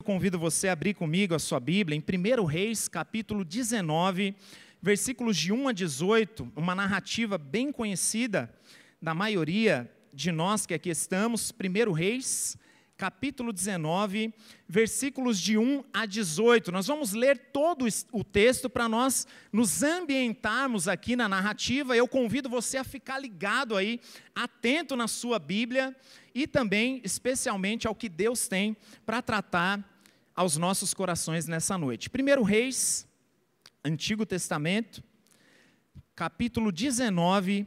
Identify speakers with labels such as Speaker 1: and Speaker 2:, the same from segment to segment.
Speaker 1: convido você a abrir comigo a sua Bíblia em 1 Reis, capítulo 19, versículos de 1 a 18, uma narrativa bem conhecida da maioria de nós que aqui estamos. 1 Reis, capítulo 19, versículos de 1 a 18. Nós vamos ler todo o texto para nós nos ambientarmos aqui na narrativa. Eu convido você a ficar ligado aí, atento na sua Bíblia e também, especialmente, ao que Deus tem para tratar aos nossos corações nessa noite. 1 Reis, Antigo Testamento, capítulo 19,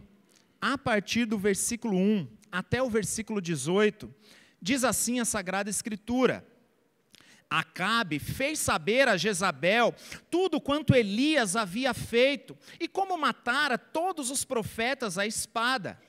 Speaker 1: a partir do versículo 1 até o versículo 18, diz assim a Sagrada Escritura: Acabe fez saber a Jezabel tudo quanto Elias havia feito e como matara todos os profetas à espada.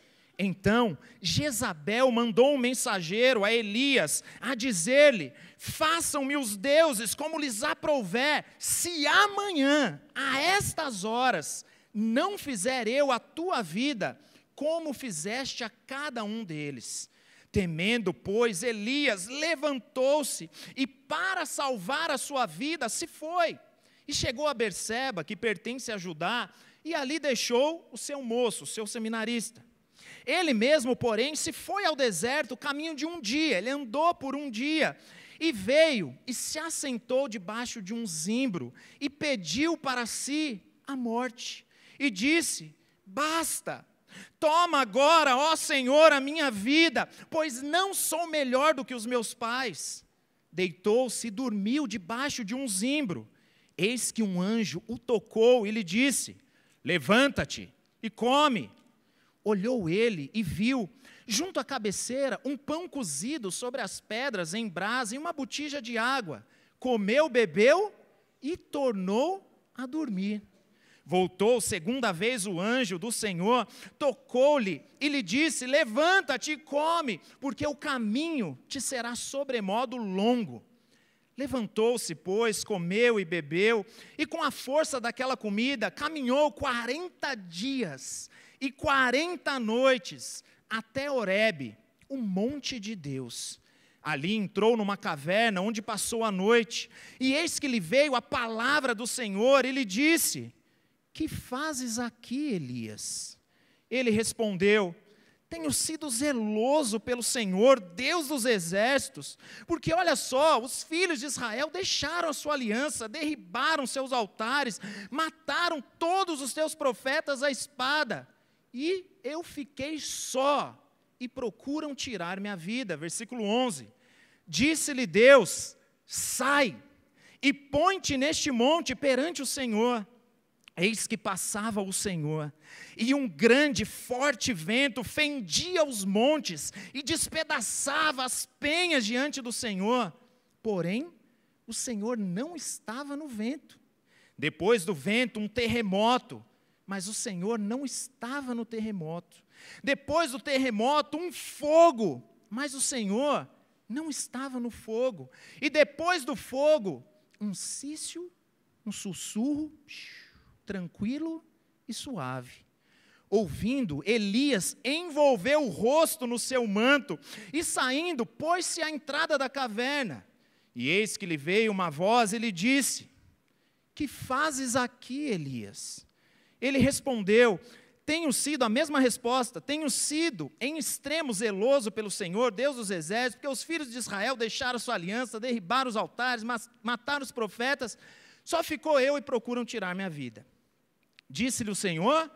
Speaker 1: Então Jezabel mandou um mensageiro a Elias a dizer-lhe: façam-me os deuses como lhes aprouver, se amanhã, a estas horas, não fizer eu a tua vida, como fizeste a cada um deles. Temendo, pois, Elias levantou-se e, para salvar a sua vida, se foi. E chegou a Berseba, que pertence a Judá, e ali deixou o seu moço, o seu seminarista. Ele mesmo, porém, se foi ao deserto, caminho de um dia. Ele andou por um dia e veio e se assentou debaixo de um zimbro e pediu para si a morte. E disse: basta. Toma agora, ó Senhor, a minha vida, pois não sou melhor do que os meus pais. Deitou-se e dormiu debaixo de um zimbro. Eis que um anjo o tocou e lhe disse: levanta-te e come. Olhou ele e viu, junto à cabeceira, um pão cozido sobre as pedras em brasa e uma botija de água. Comeu, bebeu e tornou a dormir. Voltou segunda vez o anjo do Senhor, tocou-lhe e lhe disse: levanta-te e come, porque o caminho te será sobremodo longo. Levantou-se, pois, comeu e bebeu, e com a força daquela comida, caminhou 40 dias e 40 noites, até Horebe, o monte de Deus. Ali entrou numa caverna, onde passou a noite, e eis que lhe veio a palavra do Senhor, e lhe disse: que fazes aqui, Elias? Ele respondeu: tenho sido zeloso pelo Senhor, Deus dos exércitos, porque olha só, os filhos de Israel deixaram a sua aliança, derribaram seus altares, mataram todos os teus profetas à espada, e eu fiquei só, e procuram tirar minha vida. Versículo 11, disse-lhe Deus: sai, e põe-te neste monte perante o Senhor. Eis que passava o Senhor, e um grande, forte vento fendia os montes e despedaçava as penhas diante do Senhor. Porém, o Senhor não estava no vento. Depois do vento, um terremoto, mas o Senhor não estava no terremoto. Depois do terremoto, um fogo, mas o Senhor não estava no fogo. E depois do fogo, um cício, um sussurro, tranquilo e suave. Ouvindo, Elias envolveu o rosto no seu manto e saindo, pôs-se à entrada da caverna. E eis que lhe veio uma voz e lhe disse: que fazes aqui, Elias? Ele respondeu, tenho sido, a mesma resposta, tenho sido em extremo zeloso pelo Senhor, Deus dos exércitos, porque os filhos de Israel deixaram sua aliança, derribaram os altares, mataram os profetas, só ficou eu e procuram tirar minha vida. Disse-lhe o Senhor: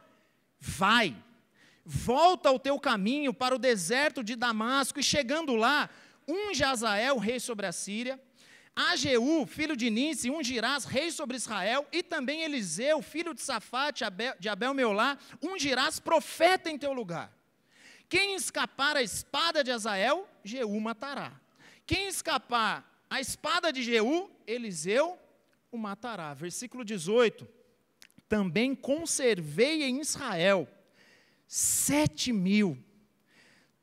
Speaker 1: vai, volta ao teu caminho para o deserto de Damasco, e chegando lá, unge Azael, rei sobre a Síria, a Jeú, filho de Nínive, ungirás rei sobre Israel, e também Eliseu, filho de Safate, de Abel-Meolá, ungirás profeta em teu lugar. Quem escapar a espada de Azael, Jeú matará. Quem escapar a espada de Jeú, Eliseu o matará. Versículo 18. Também conservei em Israel 7.000,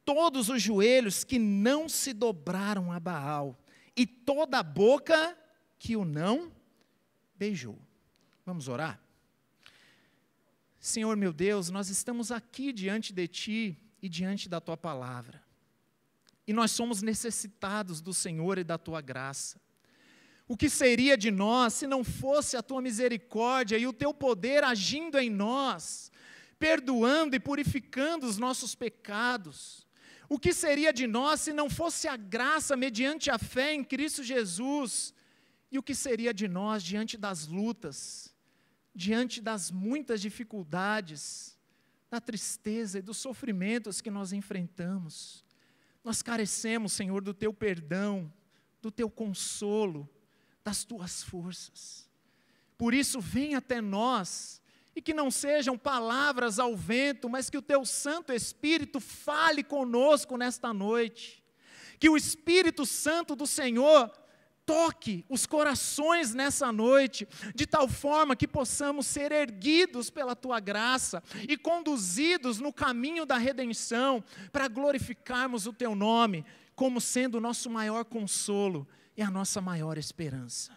Speaker 1: todos os joelhos que não se dobraram a Baal, e toda a boca que o não beijou. Vamos orar? Senhor meu Deus, nós estamos aqui diante de Ti e diante da Tua palavra, e nós somos necessitados do Senhor e da Tua graça. O que seria de nós se não fosse a tua misericórdia e o teu poder agindo em nós, perdoando e purificando os nossos pecados? O que seria de nós se não fosse a graça mediante a fé em Cristo Jesus? E o que seria de nós diante das lutas, diante das muitas dificuldades, da tristeza e dos sofrimentos que nós enfrentamos? Nós carecemos, Senhor, do teu perdão, do teu consolo, das tuas forças. Por isso, vem até nós, e que não sejam palavras ao vento, mas que o teu Santo Espírito fale conosco nesta noite. Que o Espírito Santo do Senhor toque os corações nessa noite, de tal forma que possamos ser erguidos pela tua graça e conduzidos no caminho da redenção, para glorificarmos o teu nome, como sendo o nosso maior consolo e a nossa maior esperança.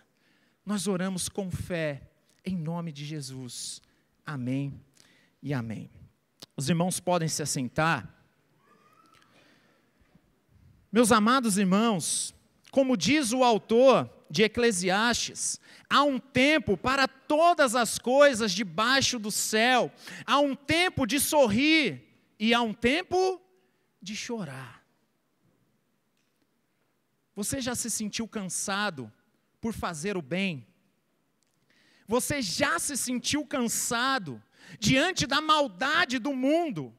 Speaker 1: Nós oramos com fé, em nome de Jesus. Amém e amém. Os irmãos podem se assentar. Meus amados irmãos, como diz o autor de Eclesiastes, há um tempo para todas as coisas debaixo do céu, há um tempo de sorrir e há um tempo de chorar. Você já se sentiu cansado por fazer o bem? Você já se sentiu cansado diante da maldade do mundo,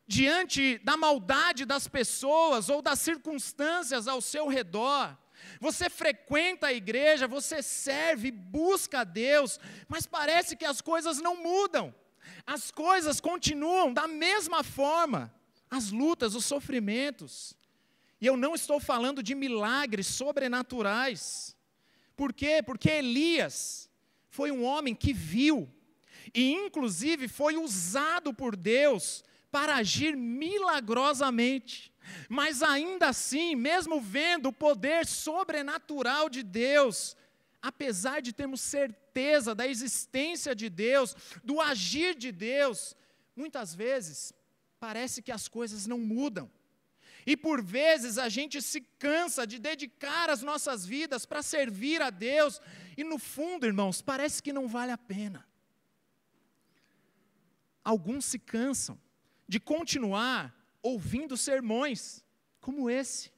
Speaker 1: diante da maldade das pessoas ou das circunstâncias ao seu redor? Você frequenta a igreja, você serve, busca a Deus, mas parece que as coisas não mudam. As coisas continuam da mesma forma, as lutas, os sofrimentos. E eu não estou falando de milagres sobrenaturais. Por quê? Porque Elias foi um homem que viu, e inclusive foi usado por Deus para agir milagrosamente. Mas ainda assim, mesmo vendo o poder sobrenatural de Deus, apesar de termos certeza da existência de Deus, do agir de Deus, muitas vezes parece que as coisas não mudam. E por vezes a gente se cansa de dedicar as nossas vidas para servir a Deus, e no fundo, irmãos, parece que não vale a pena. Alguns se cansam de continuar ouvindo sermões como esse,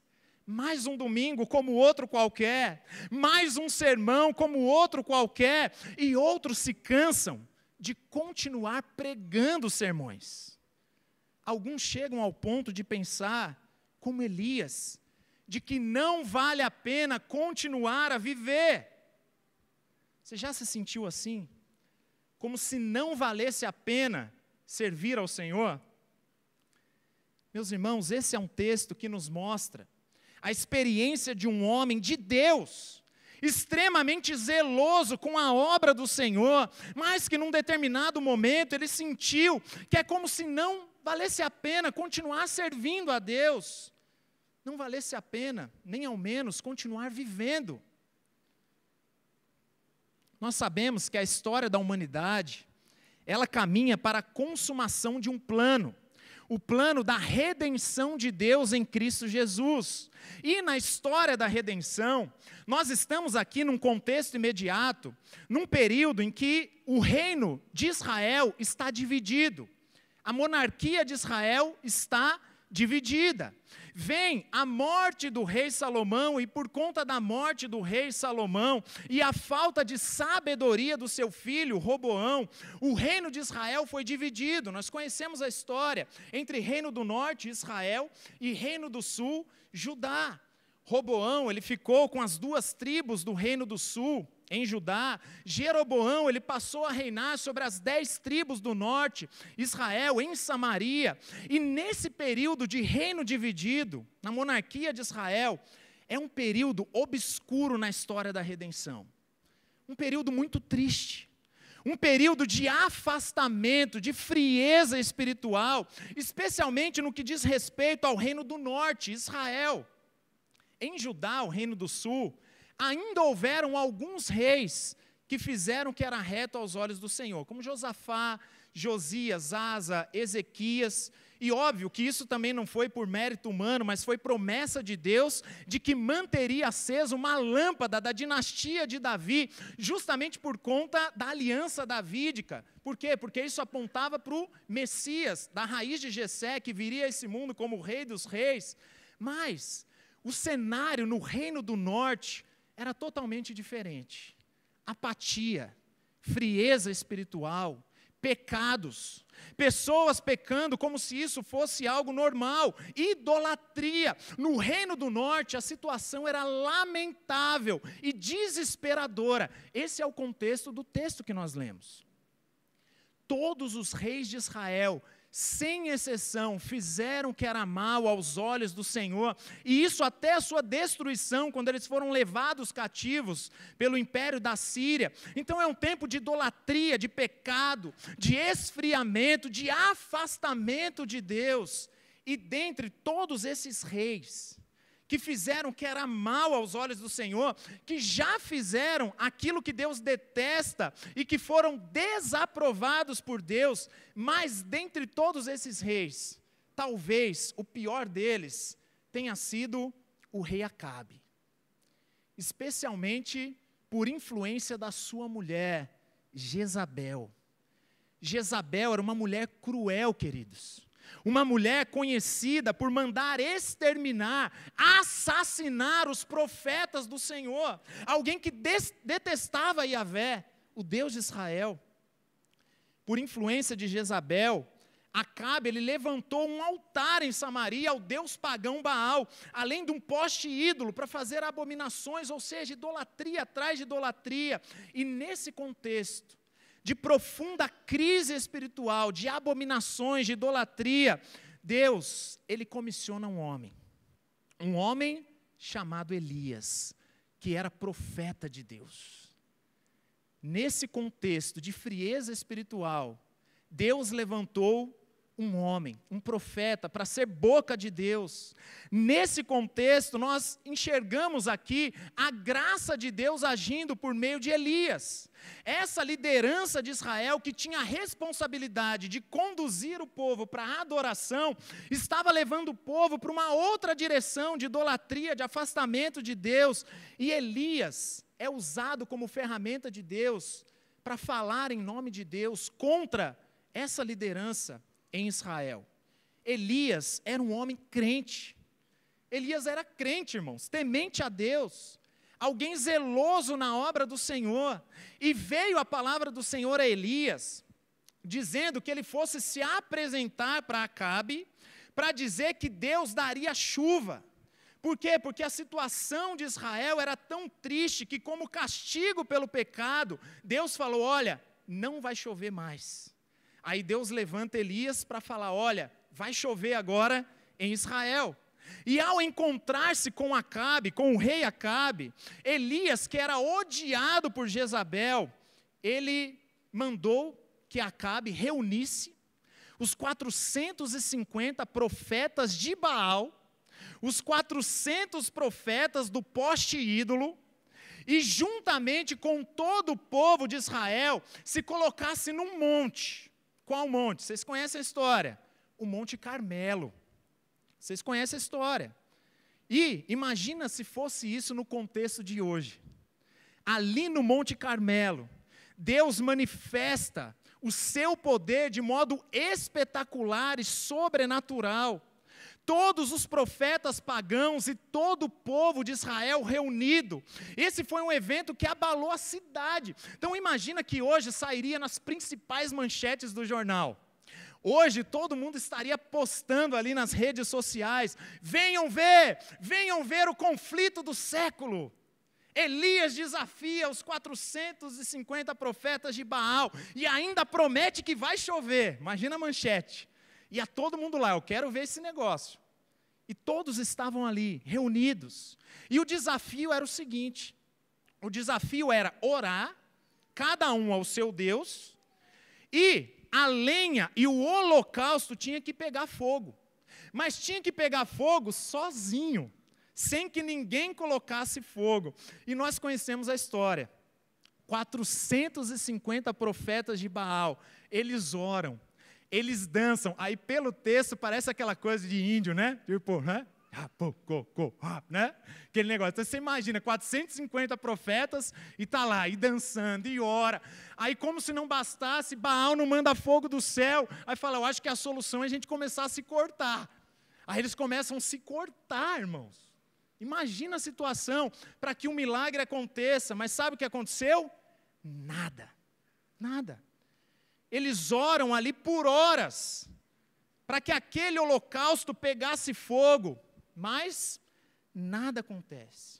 Speaker 1: mais um domingo como outro qualquer, mais um sermão como outro qualquer, e outros se cansam de continuar pregando sermões. Alguns chegam ao ponto de pensar, como Elias, de que não vale a pena continuar a viver. Você já se sentiu assim? Como se não valesse a pena servir ao Senhor? Meus irmãos, esse é um texto que nos mostra a experiência de um homem de Deus, extremamente zeloso com a obra do Senhor, mas que num determinado momento ele sentiu que é como se não valesse a pena continuar servindo a Deus, não valesse a pena, nem ao menos, continuar vivendo. Nós sabemos que a história da humanidade, ela caminha para a consumação de um plano, o plano da redenção de Deus em Cristo Jesus. E na história da redenção, nós estamos aqui num contexto imediato, num período em que o reino de Israel está dividido. A monarquia de Israel está dividida. Vem a morte do rei Salomão, e por conta da morte do rei Salomão e a falta de sabedoria do seu filho Roboão, o reino de Israel foi dividido. Nós conhecemos a história entre reino do norte, Israel, e reino do sul, Judá. Roboão, ele ficou com as 2 tribos do reino do sul, em Judá. Jeroboão, ele passou a reinar sobre as 10 tribos do norte, Israel, em Samaria. E nesse período de reino dividido, na monarquia de Israel, é um período obscuro na história da redenção. Um período muito triste. Um período de afastamento, de frieza espiritual, especialmente no que diz respeito ao reino do norte, Israel. Em Judá, o reino do sul, ainda houveram alguns reis que fizeram o que era reto aos olhos do Senhor, como Josafá, Josias, Asa, Ezequias. E óbvio que isso também não foi por mérito humano, mas foi promessa de Deus de que manteria acesa uma lâmpada da dinastia de Davi, justamente por conta da aliança davídica. Por quê? Porque isso apontava para o Messias, da raiz de Jessé, que viria a esse mundo como o rei dos reis. Mas o cenário no Reino do Norte era totalmente diferente. Apatia, frieza espiritual, pecados, pessoas pecando como se isso fosse algo normal, idolatria. No Reino do Norte a situação era lamentável e desesperadora. Esse é o contexto do texto que nós lemos. Todos os reis de Israel, sem exceção, fizeram o que era mal aos olhos do Senhor, e isso até a sua destruição, quando eles foram levados cativos pelo império da Síria. Então é um tempo de idolatria, de pecado, de esfriamento, de afastamento de Deus. E dentre todos esses reis que fizeram o que era mal aos olhos do Senhor, que já fizeram aquilo que Deus detesta e que foram desaprovados por Deus, mas dentre todos esses reis, talvez o pior deles tenha sido o rei Acabe, especialmente por influência da sua mulher, Jezabel. Jezabel era uma mulher cruel, queridos. Uma mulher conhecida por mandar exterminar, assassinar os profetas do Senhor. Alguém que detestava Yahvé, o Deus de Israel. Por influência de Jezabel, Acabe, ele levantou um altar em Samaria ao deus pagão Baal, além de um poste ídolo para fazer abominações, ou seja, idolatria atrás de idolatria. E nesse contexto de profunda crise espiritual, de abominações, de idolatria, Deus, ele comissiona um homem chamado Elias, que era profeta de Deus. Nesse contexto de frieza espiritual, Deus levantou um homem, um profeta, para ser boca de Deus. Nesse contexto, nós enxergamos aqui a graça de Deus agindo por meio de Elias. Essa liderança de Israel, que tinha a responsabilidade de conduzir o povo para a adoração, estava levando o povo para uma outra direção de idolatria, de afastamento de Deus. E Elias é usado como ferramenta de Deus para falar em nome de Deus contra essa liderança em Israel. Elias era um homem crente. Elias era crente, irmãos, temente a Deus, alguém zeloso na obra do Senhor. E veio a palavra do Senhor a Elias, dizendo que ele fosse se apresentar para Acabe, para dizer que Deus daria chuva. Por quê? Porque a situação de Israel era tão triste que, como castigo pelo pecado, Deus falou: olha, não vai chover mais. Aí Deus levanta Elias para falar: olha, vai chover agora em Israel. E ao encontrar-se com Acabe, com o rei Acabe, Elias, que era odiado por Jezabel, ele mandou que Acabe reunisse os 450 profetas de Baal, os 400 profetas do poste ídolo, e juntamente com todo o povo de Israel, se colocasse num monte. Qual monte? Vocês conhecem a história? O Monte Carmelo. Vocês conhecem a história. E imagina se fosse isso no contexto de hoje. Ali no Monte Carmelo, Deus manifesta o seu poder de modo espetacular e sobrenatural. Todos os profetas pagãos e todo o povo de Israel reunido. Esse foi um evento que abalou a cidade. Então imagina que hoje sairia nas principais manchetes do jornal. Hoje todo mundo estaria postando ali nas redes sociais: venham ver o conflito do século. Elias desafia os 450 profetas de Baal e ainda promete que vai chover. Imagina a manchete. E a todo mundo lá: eu quero ver esse negócio. E todos estavam ali, reunidos. E o desafio era o seguinte: o desafio era orar, cada um ao seu Deus, e a lenha e o holocausto tinha que pegar fogo. Mas tinha que pegar fogo sozinho, sem que ninguém colocasse fogo. E nós conhecemos a história. 450 profetas de Baal eles oram, eles dançam. Aí pelo texto parece aquela coisa de índio, né? Tipo, né? Né? Aquele negócio. Então você imagina, 450 profetas e está lá, e dançando, e ora. Aí como se não bastasse, Baal não manda fogo do céu. Aí fala, eu acho que a solução é a gente começar a se cortar. Aí eles começam a se cortar, irmãos. Imagina a situação para que um milagre aconteça. Mas sabe o que aconteceu? Nada. Nada. Eles oram ali por horas, para que aquele holocausto pegasse fogo. Mas nada acontece.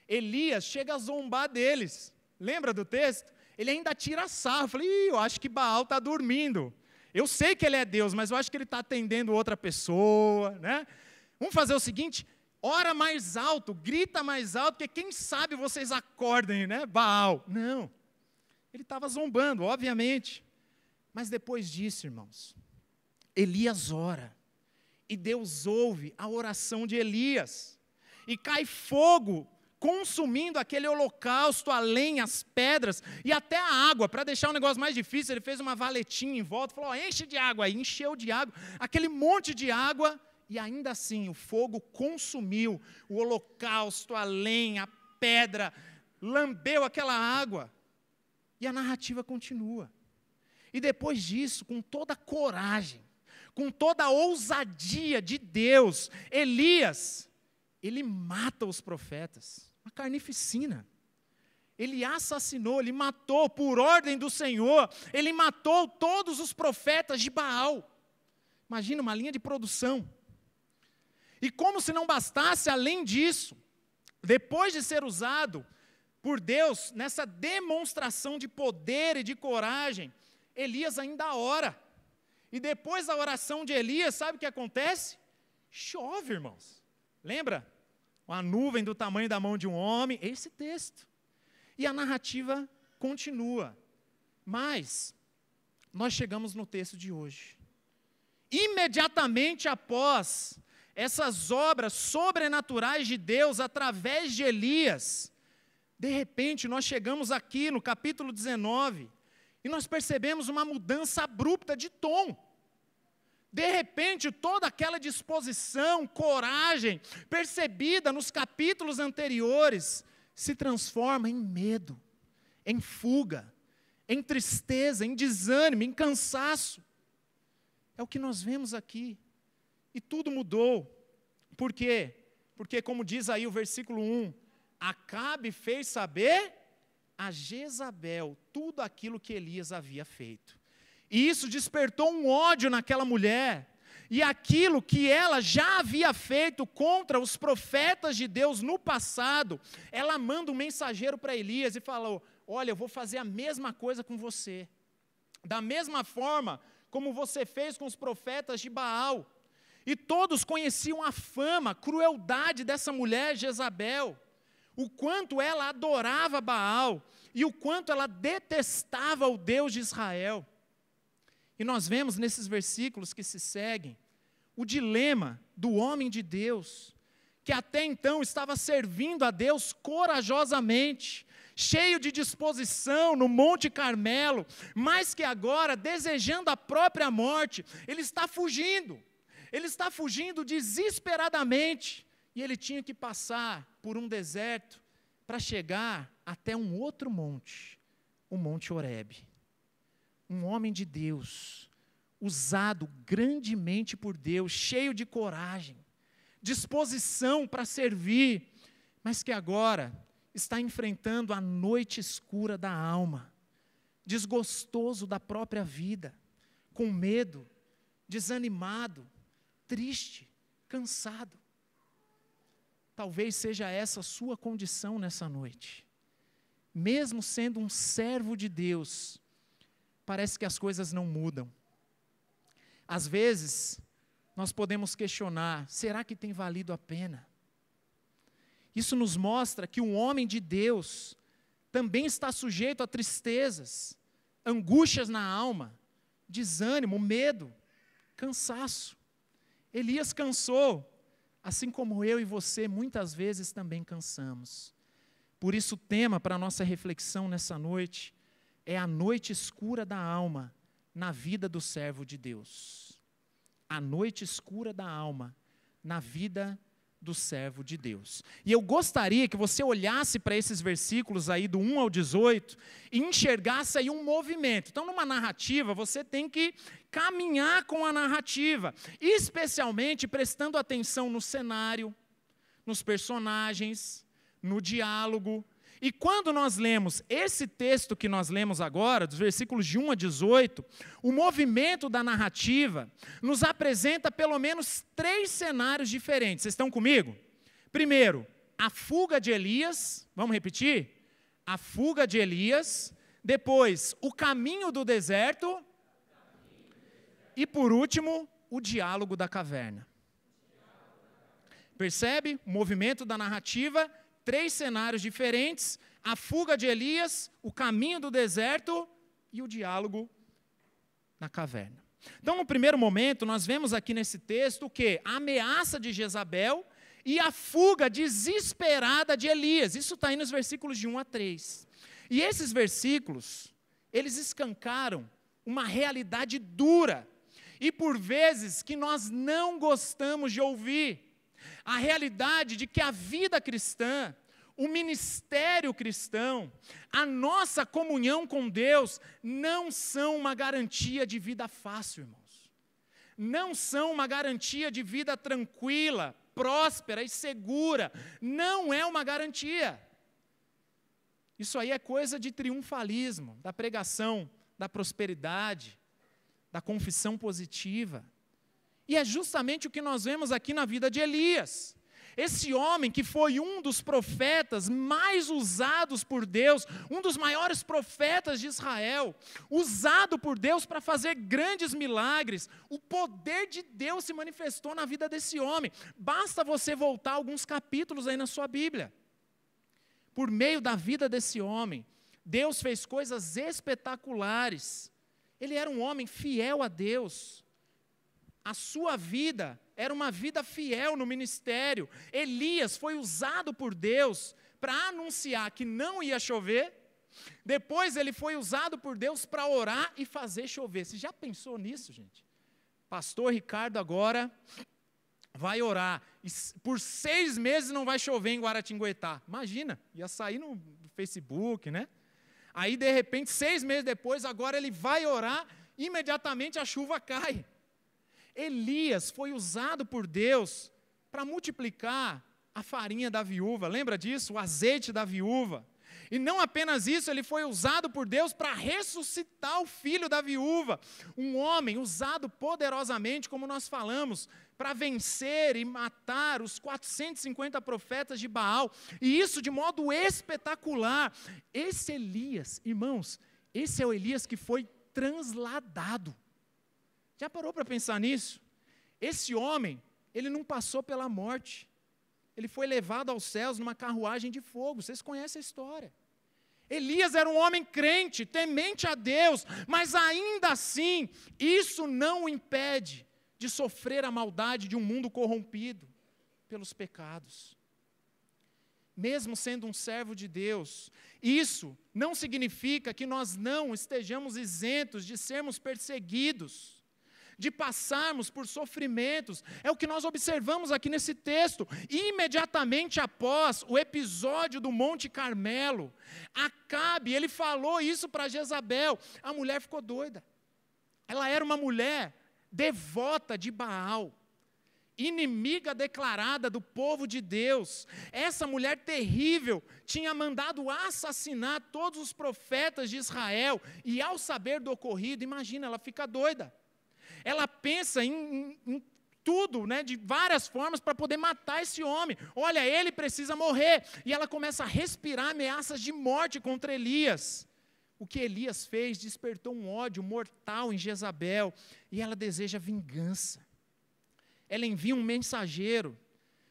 Speaker 1: Elias chega a zombar deles. Lembra do texto? Ele ainda tira sarro. Eu falei, eu acho que Baal está dormindo. Eu sei que ele é Deus, mas eu acho que ele está atendendo outra pessoa, né? Vamos fazer o seguinte, ora mais alto, grita mais alto, porque quem sabe vocês acordem, né? Baal. Não. Ele estava zombando, obviamente. Mas depois disso, irmãos, Elias ora. E Deus ouve a oração de Elias, e cai fogo, consumindo aquele holocausto, a lenha, as pedras, e até a água. Para deixar o negócio mais difícil, ele fez uma valetinha em volta, falou, enche de água, aí encheu de água, aquele monte de água, e ainda assim o fogo consumiu o holocausto, a lenha, a pedra, lambeu aquela água, e a narrativa continua. E depois disso, com toda a coragem, com toda a ousadia de Deus, Elias, ele mata os profetas, uma carnificina. Ele assassinou, ele matou por ordem do Senhor, ele matou todos os profetas de Baal. Imagina uma linha de produção. E como se não bastasse, além disso, depois de ser usado por Deus, nessa demonstração de poder e de coragem, Elias ainda ora. E depois da oração de Elias, sabe o que acontece? Chove, irmãos. Lembra? Uma nuvem do tamanho da mão de um homem. Esse texto. E a narrativa continua. Mas, nós chegamos no texto de hoje. Imediatamente após essas obras sobrenaturais de Deus, através de Elias, de repente nós chegamos aqui no capítulo 19, e nós percebemos uma mudança abrupta de tom. De repente, toda aquela disposição, coragem, percebida nos capítulos anteriores, se transforma em medo, em fuga, em tristeza, em desânimo, em cansaço. É o que nós vemos aqui. E tudo mudou. Por quê? Porque, como diz aí o versículo 1, Acabe fez saber a Jezabel tudo aquilo que Elias havia feito. E isso despertou um ódio naquela mulher. E aquilo que ela já havia feito contra os profetas de Deus no passado, ela manda um mensageiro para Elias e falou, olha, eu vou fazer a mesma coisa com você. Da mesma forma como você fez com os profetas de Baal. E todos conheciam a fama, a crueldade dessa mulher Jezabel. O quanto ela adorava Baal e o quanto ela detestava o Deus de Israel. E nós vemos nesses versículos que se seguem o dilema do homem de Deus, que até então estava servindo a Deus corajosamente, cheio de disposição no Monte Carmelo, mas que agora, desejando a própria morte, ele está fugindo desesperadamente, e ele tinha que passar por um deserto para chegar até um outro monte, o Monte Horebe. Um homem de Deus, usado grandemente por Deus, cheio de coragem, disposição para servir, mas que agora está enfrentando a noite escura da alma, desgostoso da própria vida, com medo, desanimado, triste, cansado. Talvez seja essa a sua condição nessa noite. Mesmo sendo um servo de Deus, parece que as coisas não mudam. Às vezes, nós podemos questionar, será que tem valido a pena? Isso nos mostra que um homem de Deus também está sujeito a tristezas, angústias na alma, desânimo, medo, cansaço. Elias cansou, assim como eu e você muitas vezes também cansamos. Por isso o tema para a nossa reflexão nessa noite é a noite escura da alma, na vida do servo de Deus. A noite escura da alma na vida do servo de Deus. E eu gostaria que você olhasse para esses versículos aí do 1 ao 18 e enxergasse aí um movimento. Então, numa narrativa, você tem que caminhar com a narrativa, especialmente prestando atenção no cenário, nos personagens, no diálogo. E quando nós lemos esse texto que nós lemos agora, dos versículos de 1 a 18, o movimento da narrativa nos apresenta pelo menos 3 cenários diferentes. Vocês estão comigo? Primeiro, a fuga de Elias. Vamos repetir? A fuga de Elias. Depois, o caminho do deserto. E por último, o diálogo da caverna. Percebe? O movimento da narrativa, 3 cenários diferentes, a fuga de Elias, o caminho do deserto e o diálogo na caverna. Então, no primeiro momento, nós vemos aqui nesse texto o quê? A ameaça de Jezabel e a fuga desesperada de Elias. Isso está aí nos versículos de 1 a 3. E esses versículos, eles escancaram uma realidade dura e, por vezes, que nós não gostamos de ouvir. A realidade de que a vida cristã, o ministério cristão, a nossa comunhão com Deus, não são uma garantia de vida fácil, irmãos. Não são uma garantia de vida tranquila, próspera e segura. Não é uma garantia. Isso aí é coisa de triunfalismo, da pregação, da prosperidade, da confissão positiva. E é justamente o que nós vemos aqui na vida de Elias. Esse homem que foi um dos profetas mais usados por Deus, um dos maiores profetas de Israel, usado por Deus para fazer grandes milagres, o poder de Deus se manifestou na vida desse homem. Basta você voltar alguns capítulos aí na sua Bíblia. Por meio da vida desse homem, Deus fez coisas espetaculares. Ele era um homem fiel a Deus. A sua vida era uma vida fiel no ministério. Elias foi usado por Deus para anunciar que não ia chover. Depois ele foi usado por Deus para orar e fazer chover. Você já pensou nisso, gente? Pastor Ricardo agora vai orar. E por 6 meses não vai chover em Guaratinguetá. Imagina, ia sair no Facebook, né? Aí, de repente, 6 meses depois, agora ele vai orar, imediatamente a chuva cai. Elias foi usado por Deus para multiplicar a farinha da viúva, lembra disso? O azeite da viúva. E não apenas isso, ele foi usado por Deus para ressuscitar o filho da viúva. Um homem usado poderosamente, como nós falamos, para vencer e matar os 450 profetas de Baal. E isso de modo espetacular. Esse Elias, irmãos, esse é o Elias que foi transladado. Já parou para pensar nisso? Esse homem, ele não passou pela morte. Ele foi levado aos céus numa carruagem de fogo. Vocês conhecem a história. Elias era um homem crente, temente a Deus, mas ainda assim, isso não o impede de sofrer a maldade de um mundo corrompido pelos pecados. Mesmo sendo um servo de Deus, isso não significa que nós não estejamos isentos de sermos perseguidos, de passarmos por sofrimentos. É o que nós observamos aqui nesse texto. Imediatamente após o episódio do Monte Carmelo, Acabe, ele falou isso para Jezabel. A mulher ficou doida. Ela era uma mulher devota de Baal, inimiga declarada do povo de Deus. Essa mulher terrível tinha mandado assassinar todos os profetas de Israel. E ao saber do ocorrido, imagina, ela fica doida. Ela pensa em tudo, né, de várias formas para poder matar esse homem. Olha, ele precisa morrer. E ela começa a respirar ameaças de morte contra Elias. O que Elias fez despertou um ódio mortal em Jezabel. E ela deseja vingança. Ela envia um mensageiro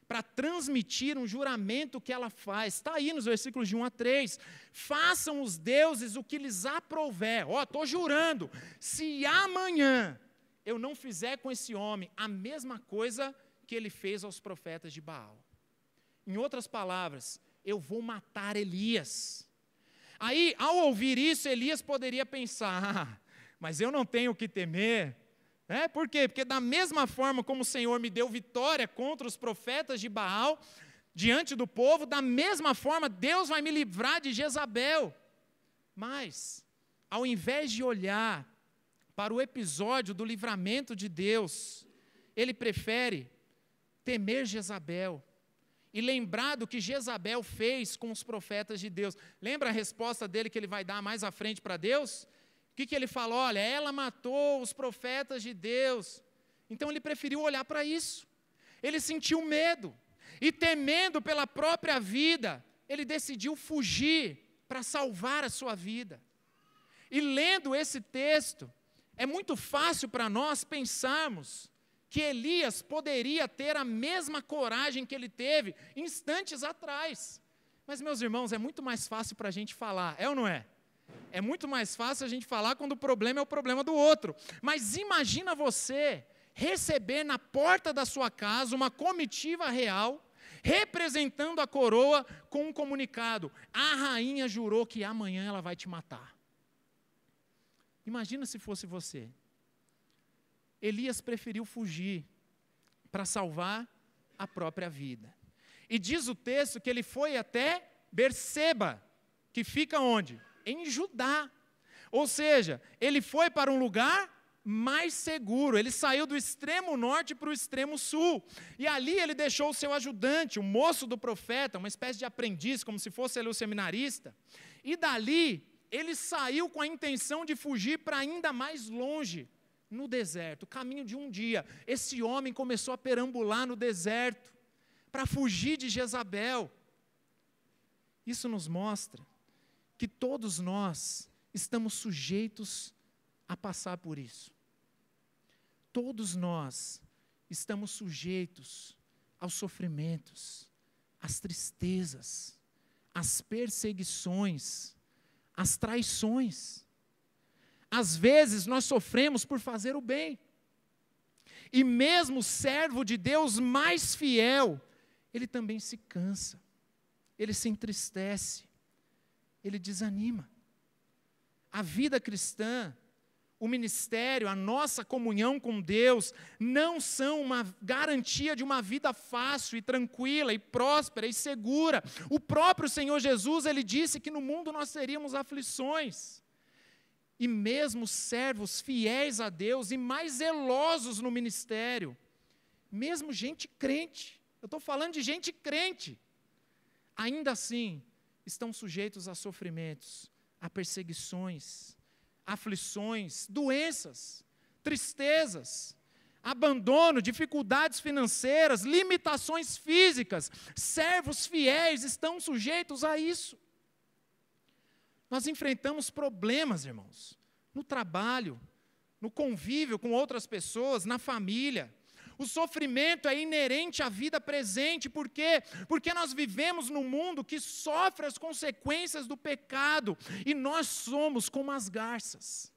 Speaker 1: para transmitir um juramento que ela faz. Está aí nos versículos de 1 a 3. Façam os deuses o que lhes aprouver. Estou jurando, se amanhã eu não fizer com esse homem a mesma coisa que ele fez aos profetas de Baal. Em outras palavras, eu vou matar Elias. Aí, ao ouvir isso, Elias poderia pensar, mas eu não tenho o que temer. Por quê? Porque da mesma forma como o Senhor me deu vitória contra os profetas de Baal, diante do povo, da mesma forma Deus vai me livrar de Jezabel. Mas, ao invés de olhar para o episódio do livramento de Deus, ele prefere temer Jezabel e lembrar do que Jezabel fez com os profetas de Deus. Lembra a resposta dele que ele vai dar mais à frente para Deus? O que ele falou? Olha, ela matou os profetas de Deus. Então ele preferiu olhar para isso. Ele sentiu medo. E temendo pela própria vida, ele decidiu fugir para salvar a sua vida. E lendo esse texto, é muito fácil para nós pensarmos que Elias poderia ter a mesma coragem que ele teve instantes atrás. Mas, meus irmãos, é muito mais fácil para a gente falar, é ou não é? É muito mais fácil a gente falar quando o problema é o problema do outro. Mas imagina você receber na porta da sua casa uma comitiva real, representando a coroa com um comunicado: a rainha jurou que amanhã ela vai te matar. Imagina se fosse você. Elias preferiu fugir para salvar a própria vida. E diz o texto que ele foi até Berseba, que fica onde? Em Judá. Ou seja, ele foi para um lugar mais seguro. Ele saiu do extremo norte para o extremo sul. E ali ele deixou o seu ajudante, o moço do profeta, uma espécie de aprendiz, como se fosse ele o seminarista. E dali ele saiu com a intenção de fugir para ainda mais longe, no deserto, caminho de um dia. Esse homem começou a perambular no deserto para fugir de Jezabel. Isso nos mostra que todos nós estamos sujeitos a passar por isso. Todos nós estamos sujeitos aos sofrimentos, às tristezas, às perseguições, às traições. Às vezes nós sofremos por fazer o bem. E mesmo o servo de Deus mais fiel, ele também se cansa, ele se entristece, ele desanima. A vida cristã, o ministério, a nossa comunhão com Deus, não são uma garantia de uma vida fácil e tranquila e próspera e segura. O próprio Senhor Jesus, ele disse que no mundo nós teríamos aflições. E mesmo servos fiéis a Deus e mais zelosos no ministério, mesmo gente crente, eu estou falando de gente crente, ainda assim estão sujeitos a sofrimentos, a perseguições, aflições, doenças, tristezas, abandono, dificuldades financeiras, limitações físicas. Servos fiéis estão sujeitos a isso. Nós enfrentamos problemas, irmãos, no trabalho, no convívio com outras pessoas, na família. O sofrimento é inerente à vida presente. Por quê? Porque nós vivemos num mundo que sofre as consequências do pecado. E nós somos como as garças.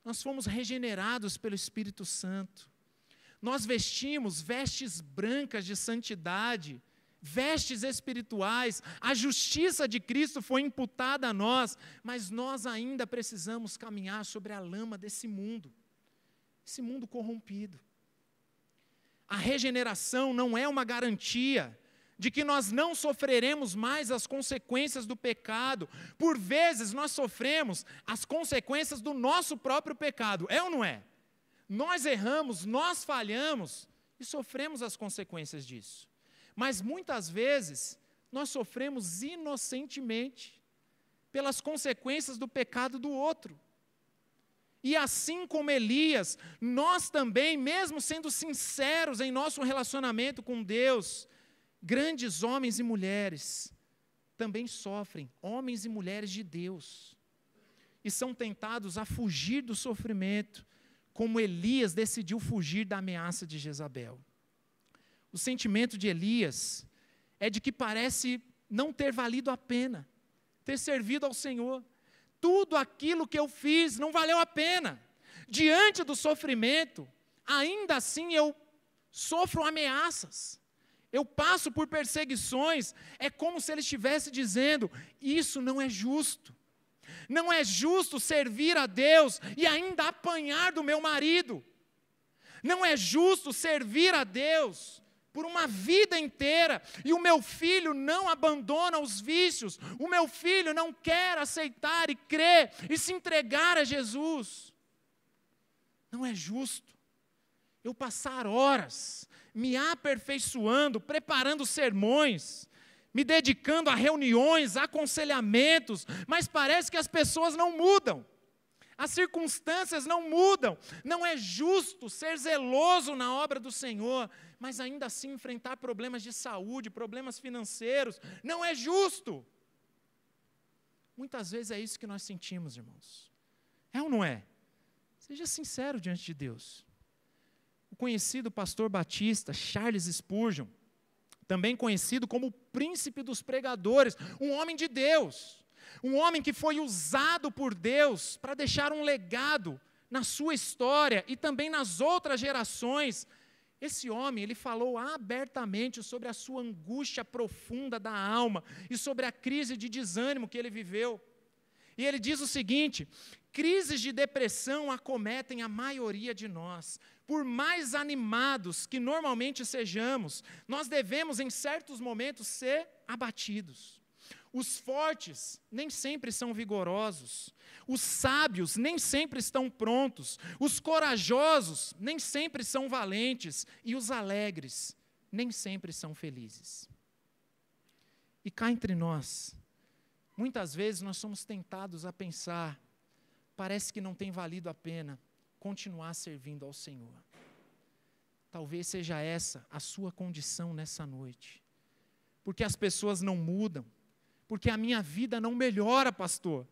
Speaker 1: Nós fomos regenerados pelo Espírito Santo. Nós vestimos vestes brancas de santidade, vestes espirituais. A justiça de Cristo foi imputada a nós, mas nós ainda precisamos caminhar sobre a lama desse mundo corrompido. A regeneração não é uma garantia de que nós não sofreremos mais as consequências do pecado. Por vezes nós sofremos as consequências do nosso próprio pecado, é ou não é? Nós erramos, nós falhamos e sofremos as consequências disso. Mas muitas vezes nós sofremos inocentemente pelas consequências do pecado do outro. E assim como Elias, nós também, mesmo sendo sinceros em nosso relacionamento com Deus, grandes homens e mulheres também sofrem, homens e mulheres de Deus, e são tentados a fugir do sofrimento, como Elias decidiu fugir da ameaça de Jezabel. O sentimento de Elias é de que parece não ter valido a pena, ter servido ao Senhor. Tudo aquilo que eu fiz não valeu a pena. Diante do sofrimento, ainda assim eu sofro ameaças. Eu passo por perseguições. É como se ele estivesse dizendo: isso não é justo. Não é justo servir a Deus e ainda apanhar do meu marido. Não é justo servir a Deus por uma vida inteira e o meu filho não abandona os vícios. O meu filho não quer aceitar e crer e se entregar a Jesus. Não é justo eu passar horas me aperfeiçoando, preparando sermões, me dedicando a reuniões, a aconselhamentos, mas parece que as pessoas não mudam. As circunstâncias não mudam. Não é justo ser zeloso na obra do Senhor, mas ainda assim enfrentar problemas de saúde, problemas financeiros. Não é justo. Muitas vezes é isso que nós sentimos, irmãos. É ou não é? Seja sincero diante de Deus. O conhecido pastor batista Charles Spurgeon, também conhecido como o príncipe dos pregadores, um homem de Deus, um homem que foi usado por Deus para deixar um legado na sua história e também nas outras gerações. Esse homem, ele falou abertamente sobre a sua angústia profunda da alma e sobre a crise de desânimo que ele viveu. E ele diz o seguinte: crises de depressão acometem a maioria de nós. Por mais animados que normalmente sejamos, nós devemos em certos momentos ser abatidos. Os fortes nem sempre são vigorosos, os sábios nem sempre estão prontos, os corajosos nem sempre são valentes e os alegres nem sempre são felizes. E cá entre nós, muitas vezes nós somos tentados a pensar, parece que não tem valido a pena continuar servindo ao Senhor. Talvez seja essa a sua condição nessa noite, porque as pessoas não mudam, porque a minha vida não melhora, pastor.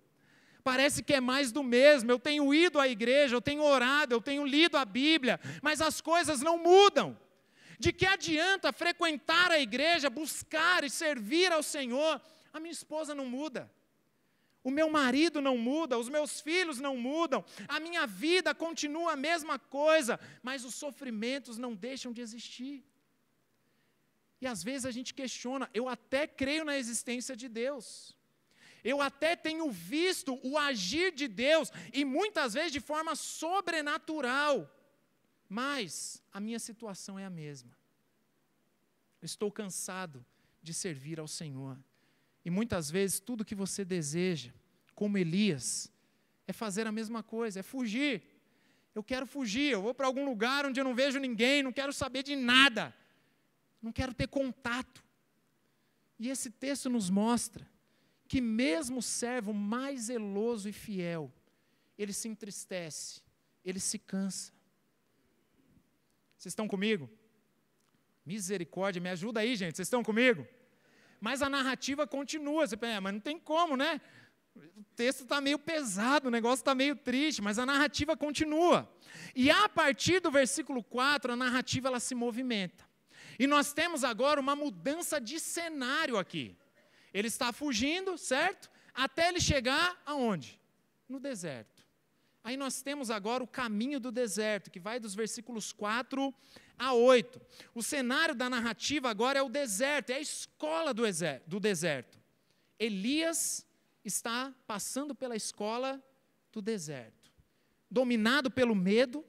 Speaker 1: Parece que é mais do mesmo, eu tenho ido à igreja, eu tenho orado, eu tenho lido a Bíblia, mas as coisas não mudam. De que adianta frequentar a igreja, buscar e servir ao Senhor? A minha esposa não muda, o meu marido não muda, os meus filhos não mudam, a minha vida continua a mesma coisa, mas os sofrimentos não deixam de existir. E às vezes a gente questiona, eu até creio na existência de Deus, eu até tenho visto o agir de Deus, e muitas vezes de forma sobrenatural, mas a minha situação é a mesma. Eu estou cansado de servir ao Senhor. E muitas vezes tudo que você deseja, como Elias, é fazer a mesma coisa, é fugir. Eu quero fugir, eu vou para algum lugar onde eu não vejo ninguém, não quero saber de nada, não quero ter contato. E esse texto nos mostra que mesmo o servo mais zeloso e fiel, ele se entristece, ele se cansa. Vocês estão comigo? Misericórdia, me ajuda aí, gente, vocês estão comigo? Mas a narrativa continua, você pensa, mas não tem como, né? O texto está meio pesado, o negócio está meio triste, mas a narrativa continua. E a partir do versículo 4, a narrativa ela se movimenta. E nós temos agora uma mudança de cenário aqui. Ele está fugindo, certo? Até ele chegar aonde? No deserto. Aí nós temos agora o caminho do deserto, que vai dos versículos 4 a 8. O cenário da narrativa agora é o deserto, é a escola do deserto. Elias está passando pela escola do deserto. Dominado pelo medo,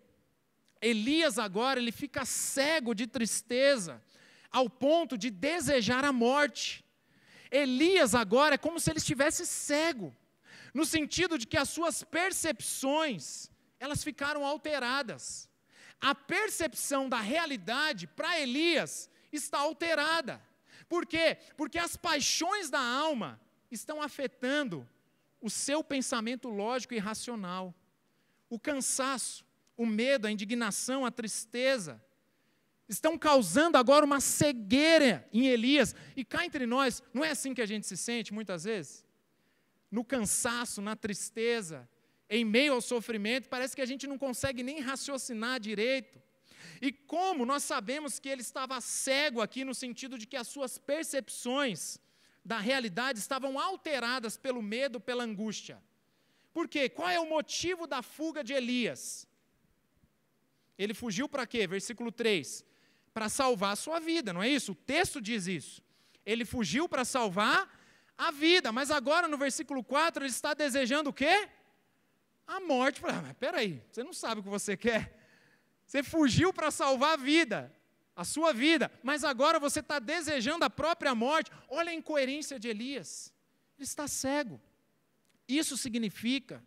Speaker 1: Elias agora ele fica cego de tristeza, ao ponto de desejar a morte. Elias agora é como se ele estivesse cego, no sentido de que as suas percepções, elas ficaram alteradas. A percepção da realidade para Elias está alterada. Por quê? Porque as paixões da alma estão afetando o seu pensamento lógico e racional. O cansaço, o medo, a indignação, a tristeza, estão causando agora uma cegueira em Elias. E cá entre nós, não é assim que a gente se sente muitas vezes? No cansaço, na tristeza, em meio ao sofrimento, parece que a gente não consegue nem raciocinar direito. E como nós sabemos que ele estava cego aqui, no sentido de que as suas percepções da realidade estavam alteradas pelo medo, pela angústia. Por quê? Qual é o motivo da fuga de Elias? Ele fugiu para quê? Versículo 3. Para salvar a sua vida, não é isso? O texto diz isso. Ele fugiu para salvar a vida. Mas agora no versículo 4 ele está desejando o quê? A morte. Mas peraí, você não sabe o que você quer. Você fugiu para salvar a vida, a sua vida, mas agora você está desejando a própria morte. Olha a incoerência de Elias. Ele está cego. Isso significa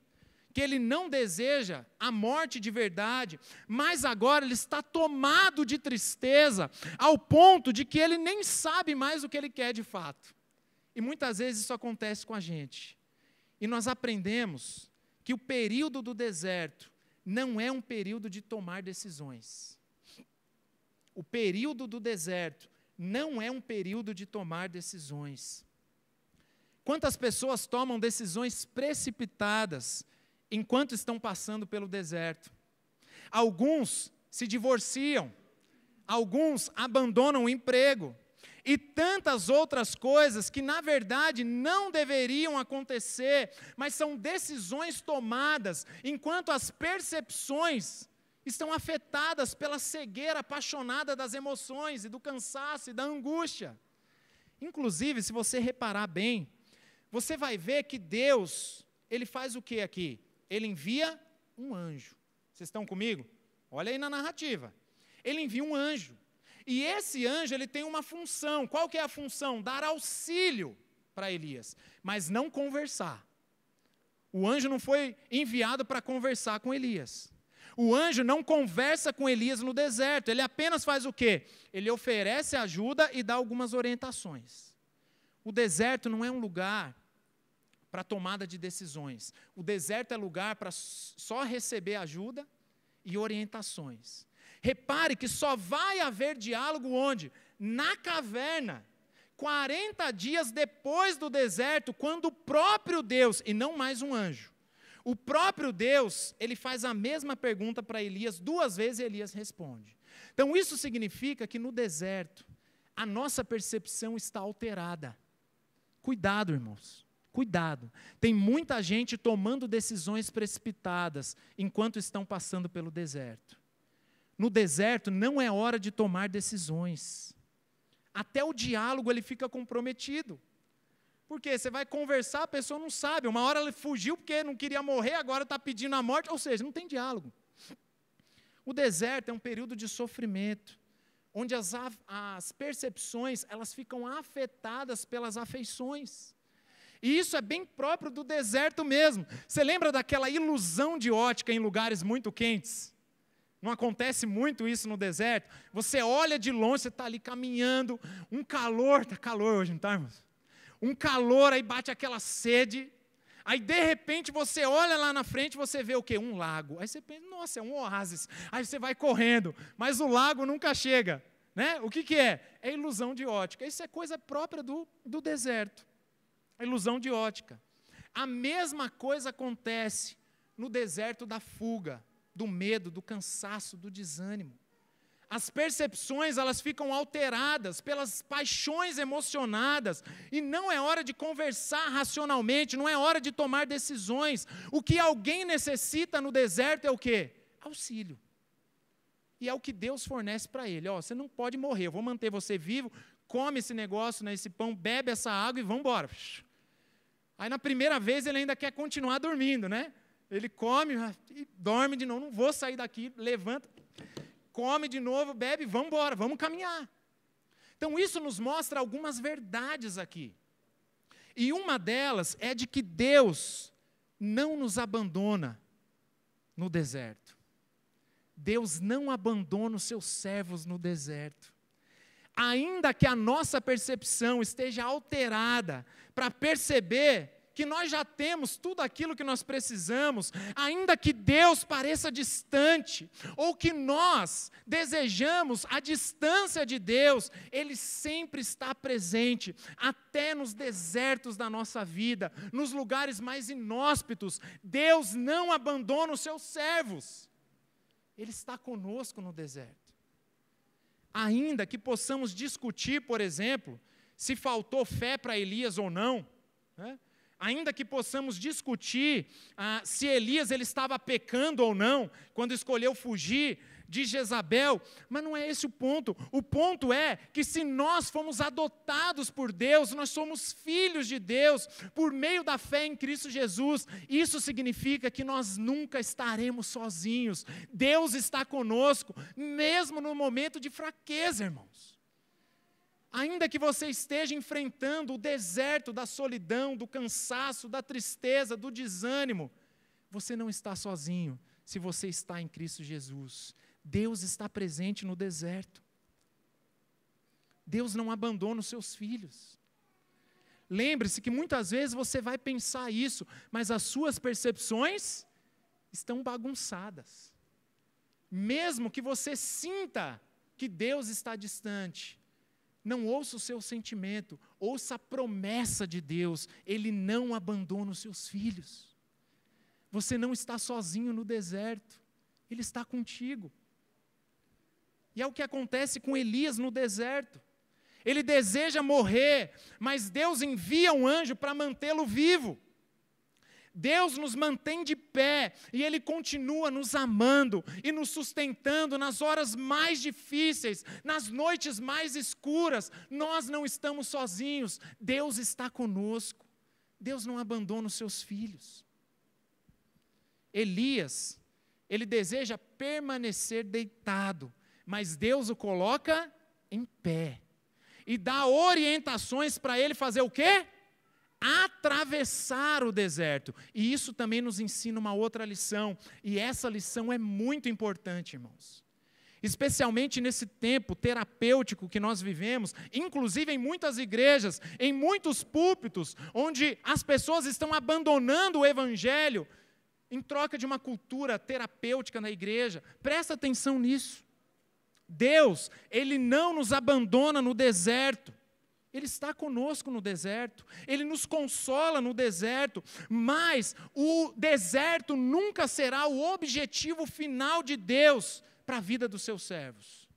Speaker 1: que ele não deseja a morte de verdade, mas agora ele está tomado de tristeza, ao ponto de que ele nem sabe mais o que ele quer de fato. E muitas vezes isso acontece com a gente. E nós aprendemos que o período do deserto não é um período de tomar decisões. O período do deserto não é um período de tomar decisões. Quantas pessoas tomam decisões precipitadas enquanto estão passando pelo deserto? Alguns se divorciam, alguns abandonam o emprego, e tantas outras coisas que, na verdade, não deveriam acontecer, mas são decisões tomadas enquanto as percepções estão afetadas pela cegueira apaixonada das emoções e do cansaço e da angústia. Inclusive, se você reparar bem, você vai ver que Deus, Ele faz o que aqui? Ele envia um anjo. Vocês estão comigo? Olha aí na narrativa. Ele envia um anjo. E esse anjo, ele tem uma função. Qual que é a função? Dar auxílio para Elias, mas não conversar. O anjo não foi enviado para conversar com Elias. O anjo não conversa com Elias no deserto. Ele apenas faz o quê? Ele oferece ajuda e dá algumas orientações. O deserto não é um lugar para tomada de decisões. O deserto é lugar para só receber ajuda e orientações. Repare que só vai haver diálogo onde? Na caverna, 40 dias depois do deserto, quando o próprio Deus, e não mais um anjo, o próprio Deus, ele faz a mesma pergunta para Elias, 2 vezes Elias responde. Então isso significa que no deserto, a nossa percepção está alterada. Cuidado, irmãos. Cuidado, tem muita gente tomando decisões precipitadas enquanto estão passando pelo deserto. No deserto não é hora de tomar decisões. Até o diálogo ele fica comprometido. Por quê? Você vai conversar, a pessoa não sabe. Uma hora ela fugiu porque não queria morrer, agora está pedindo a morte, ou seja, não tem diálogo. O deserto é um período de sofrimento, onde as percepções elas ficam afetadas pelas afeições. E isso é bem próprio do deserto mesmo. Você lembra daquela ilusão de ótica em lugares muito quentes? Não acontece muito isso no deserto? Você olha de longe, você está ali caminhando, um calor, está calor hoje, não está, irmãos? Um calor, aí bate aquela sede, aí de repente você olha lá na frente, você vê o quê? Um lago. Aí você pensa, nossa, é um oásis. Aí você vai correndo, mas o lago nunca chega. Né? O que é? É ilusão de ótica. Isso é coisa própria do deserto. A ilusão de ótica. A mesma coisa acontece no deserto da fuga, do medo, do cansaço, do desânimo. As percepções, elas ficam alteradas pelas paixões emocionadas, e não é hora de conversar racionalmente, não é hora de tomar decisões. O que alguém necessita no deserto é o quê? Auxílio. E é o que Deus fornece para ele. Ó, você não pode morrer, eu vou manter você vivo, come esse negócio, né, esse pão, bebe essa água e vamos embora. Aí na primeira vez ele ainda quer continuar dormindo, né? Ele come e dorme de novo, não vou sair daqui, levanta, come de novo, bebe, vamos embora, vamos caminhar. Então isso nos mostra algumas verdades aqui. E uma delas é de que Deus não nos abandona no deserto. Deus não abandona os seus servos no deserto. Ainda que a nossa percepção esteja alterada para perceber que nós já temos tudo aquilo que nós precisamos, ainda que Deus pareça distante, ou que nós desejamos a distância de Deus, Ele sempre está presente, até nos desertos da nossa vida, nos lugares mais inóspitos. Deus não abandona os seus servos, Ele está conosco no deserto. Ainda que possamos discutir, por exemplo, se faltou fé para Elias ou não, né? Ainda que possamos discutir se Elias ele estava pecando ou não, quando escolheu fugir de Jezabel, mas não é esse o ponto. O ponto é que se nós fomos adotados por Deus, nós somos filhos de Deus, por meio da fé em Cristo Jesus, isso significa que nós nunca estaremos sozinhos. Deus está conosco, mesmo no momento de fraqueza, irmãos. Ainda que você esteja enfrentando o deserto da solidão, do cansaço, da tristeza, do desânimo, você não está sozinho se você está em Cristo Jesus. Deus está presente no deserto. Deus não abandona os seus filhos. Lembre-se que muitas vezes você vai pensar isso, mas as suas percepções estão bagunçadas. Mesmo que você sinta que Deus está distante, não ouça o seu sentimento, ouça a promessa de Deus. Ele não abandona os seus filhos. Você não está sozinho no deserto, Ele está contigo. E é o que acontece com Elias no deserto. Ele deseja morrer, mas Deus envia um anjo para mantê-lo vivo. Deus nos mantém de pé e Ele continua nos amando e nos sustentando nas horas mais difíceis, nas noites mais escuras. Nós não estamos sozinhos, Deus está conosco. Deus não abandona os seus filhos. Elias, ele deseja permanecer deitado, mas Deus o coloca em pé e dá orientações para ele fazer o quê? Atravessar o deserto. E isso também nos ensina uma outra lição, e essa lição é muito importante, irmãos. Especialmente nesse tempo terapêutico que nós vivemos, inclusive em muitas igrejas, em muitos púlpitos, onde as pessoas estão abandonando o evangelho em troca de uma cultura terapêutica na igreja. Presta atenção nisso. Deus, Ele não nos abandona no deserto. Ele está conosco no deserto, Ele nos consola no deserto, mas o deserto nunca será o objetivo final de Deus para a vida dos seus servos.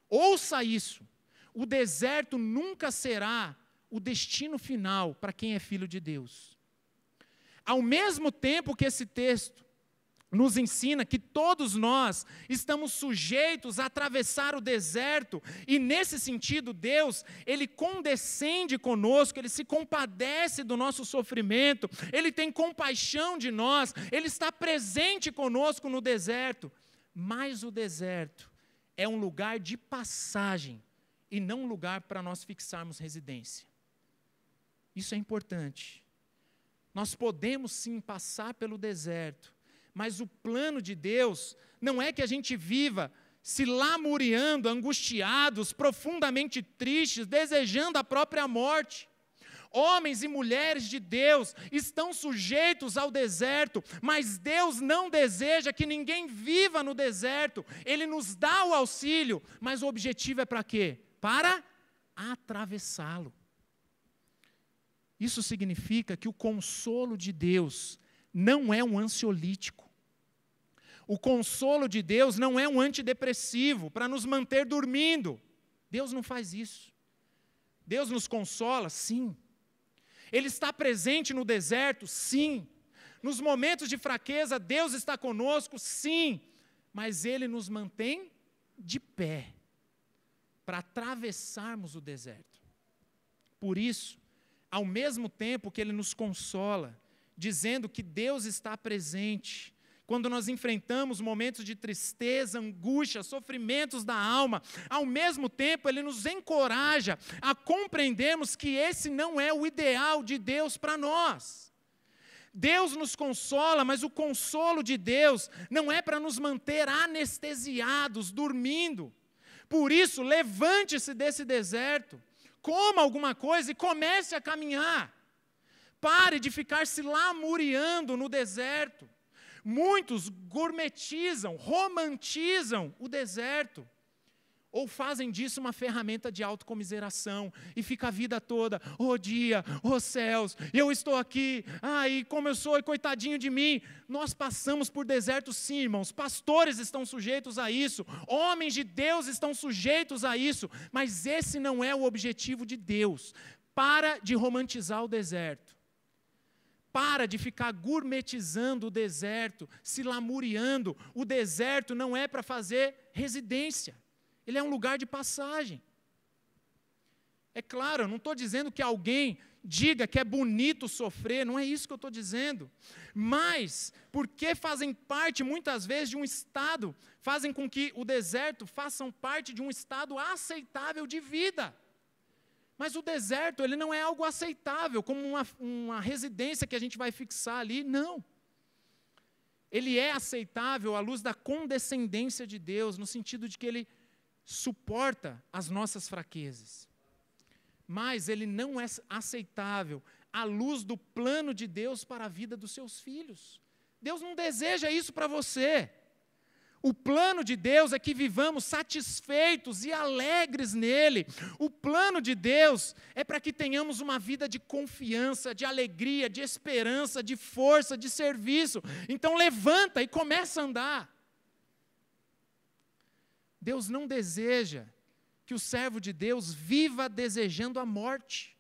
Speaker 1: Ouça isso, o deserto nunca será o destino final para quem é filho de Deus. Ao mesmo tempo que esse texto nos ensina que todos nós estamos sujeitos a atravessar o deserto, e nesse sentido Deus, Ele condescende conosco, Ele se compadece do nosso sofrimento, Ele tem compaixão de nós, Ele está presente conosco no deserto, mas o deserto é um lugar de passagem e não um lugar para nós fixarmos residência. Isso é importante. Nós podemos sim passar pelo deserto, mas o plano de Deus não é que a gente viva se lamuriando, angustiados, profundamente tristes, desejando a própria morte. Homens e mulheres de Deus estão sujeitos ao deserto, mas Deus não deseja que ninguém viva no deserto. Ele nos dá o auxílio, mas o objetivo é para quê? Para atravessá-lo. Isso significa que o consolo de Deus não é um ansiolítico. O consolo de Deus não é um antidepressivo para nos manter dormindo. Deus não faz isso. Deus nos consola, sim. Ele está presente no deserto, sim. Nos momentos de fraqueza, Deus está conosco, sim. Mas Ele nos mantém de pé para atravessarmos o deserto. Por isso, ao mesmo tempo que Ele nos consola, dizendo que Deus está presente, quando nós enfrentamos momentos de tristeza, angústia, sofrimentos da alma, ao mesmo tempo Ele nos encoraja a compreendermos que esse não é o ideal de Deus para nós. Deus nos consola, mas o consolo de Deus não é para nos manter anestesiados, dormindo. Por isso, levante-se desse deserto, coma alguma coisa e comece a caminhar. Pare de ficar se lamuriando no deserto. Muitos gourmetizam, romantizam o deserto, ou fazem disso uma ferramenta de autocomiseração, e fica a vida toda, oh dia, oh céus, eu estou aqui, ai, como eu sou, e coitadinho de mim. Nós passamos por desertos sim, irmãos, pastores estão sujeitos a isso, homens de Deus estão sujeitos a isso, mas esse não é o objetivo de Deus. Para de romantizar o deserto. Para de ficar gourmetizando o deserto, se lamuriando. O deserto não é para fazer residência. Ele é um lugar de passagem. É claro, eu não estou dizendo que alguém diga que é bonito sofrer, não é isso que eu estou dizendo. Mas, porque fazem parte, muitas vezes, de um estado, fazem com que o deserto façam parte de um estado aceitável de vida. Mas o deserto, ele não é algo aceitável, como uma residência que a gente vai fixar ali, não. Ele é aceitável à luz da condescendência de Deus, no sentido de que ele suporta as nossas fraquezas. Mas ele não é aceitável à luz do plano de Deus para a vida dos seus filhos. Deus não deseja isso para você. O plano de Deus é que vivamos satisfeitos e alegres nele. O plano de Deus é para que tenhamos uma vida de confiança, de alegria, de esperança, de força, de serviço. Então levanta e começa a andar. Deus não deseja que o servo de Deus viva desejando a morte,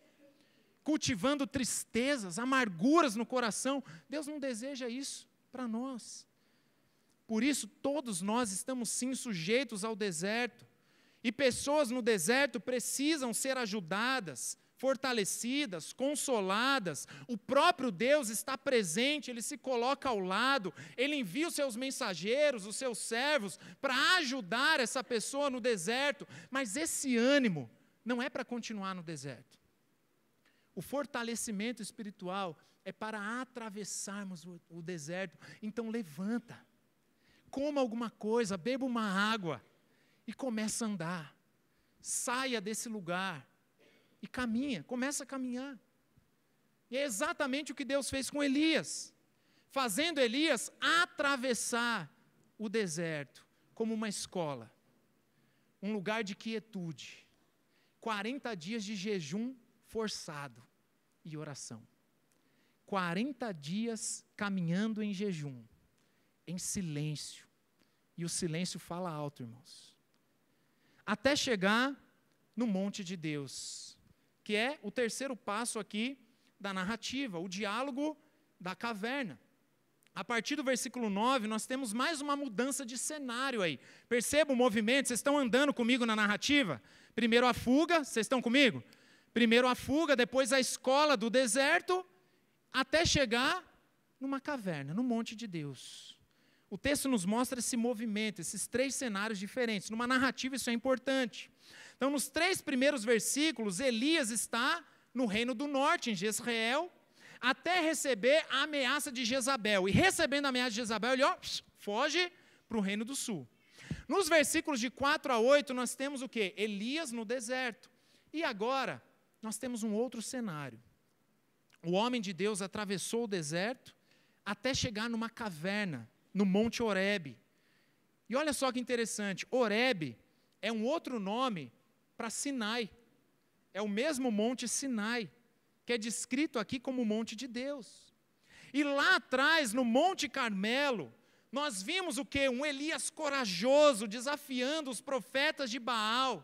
Speaker 1: cultivando tristezas, amarguras no coração. Deus não deseja isso para nós. Por isso, todos nós estamos sim sujeitos ao deserto. E pessoas no deserto precisam ser ajudadas, fortalecidas, consoladas. O próprio Deus está presente, Ele se coloca ao lado, Ele envia os seus mensageiros, os seus servos, para ajudar essa pessoa no deserto. Mas esse ânimo não é para continuar no deserto. O fortalecimento espiritual é para atravessarmos o deserto. Então levanta. Coma alguma coisa, beba uma água e começa a andar. Saia desse lugar e caminha, começa a caminhar. E é exatamente o que Deus fez com Elias, fazendo Elias atravessar o deserto como uma escola, um lugar de quietude. 40 dias de jejum forçado e oração. 40 dias caminhando em jejum, em silêncio. E o silêncio fala alto, irmãos. Até chegar no monte de Deus, que é o terceiro passo aqui da narrativa, o diálogo da caverna. A partir do versículo 9, nós temos mais uma mudança de cenário aí. Perceba o movimento, vocês estão andando comigo na narrativa? Primeiro a fuga, vocês estão comigo? Primeiro a fuga, depois a escola do deserto, até chegar numa caverna, no monte de Deus. O texto nos mostra esse movimento, esses três cenários diferentes. Numa narrativa isso é importante. Então, nos 3 primeiros versículos, Elias está no reino do norte, em Jezreel, até receber a ameaça de Jezabel. E recebendo a ameaça de Jezabel, ele foge para o reino do sul. Nos versículos de 4 a 8, nós temos o quê? Elias no deserto. E agora, nós temos um outro cenário. O homem de Deus atravessou o deserto até chegar numa caverna, no Monte Horebe. E olha só que interessante, Horebe é um outro nome para Sinai. É o mesmo Monte Sinai, que é descrito aqui como Monte de Deus. E lá atrás, no Monte Carmelo, nós vimos o quê? Um Elias corajoso, desafiando os profetas de Baal.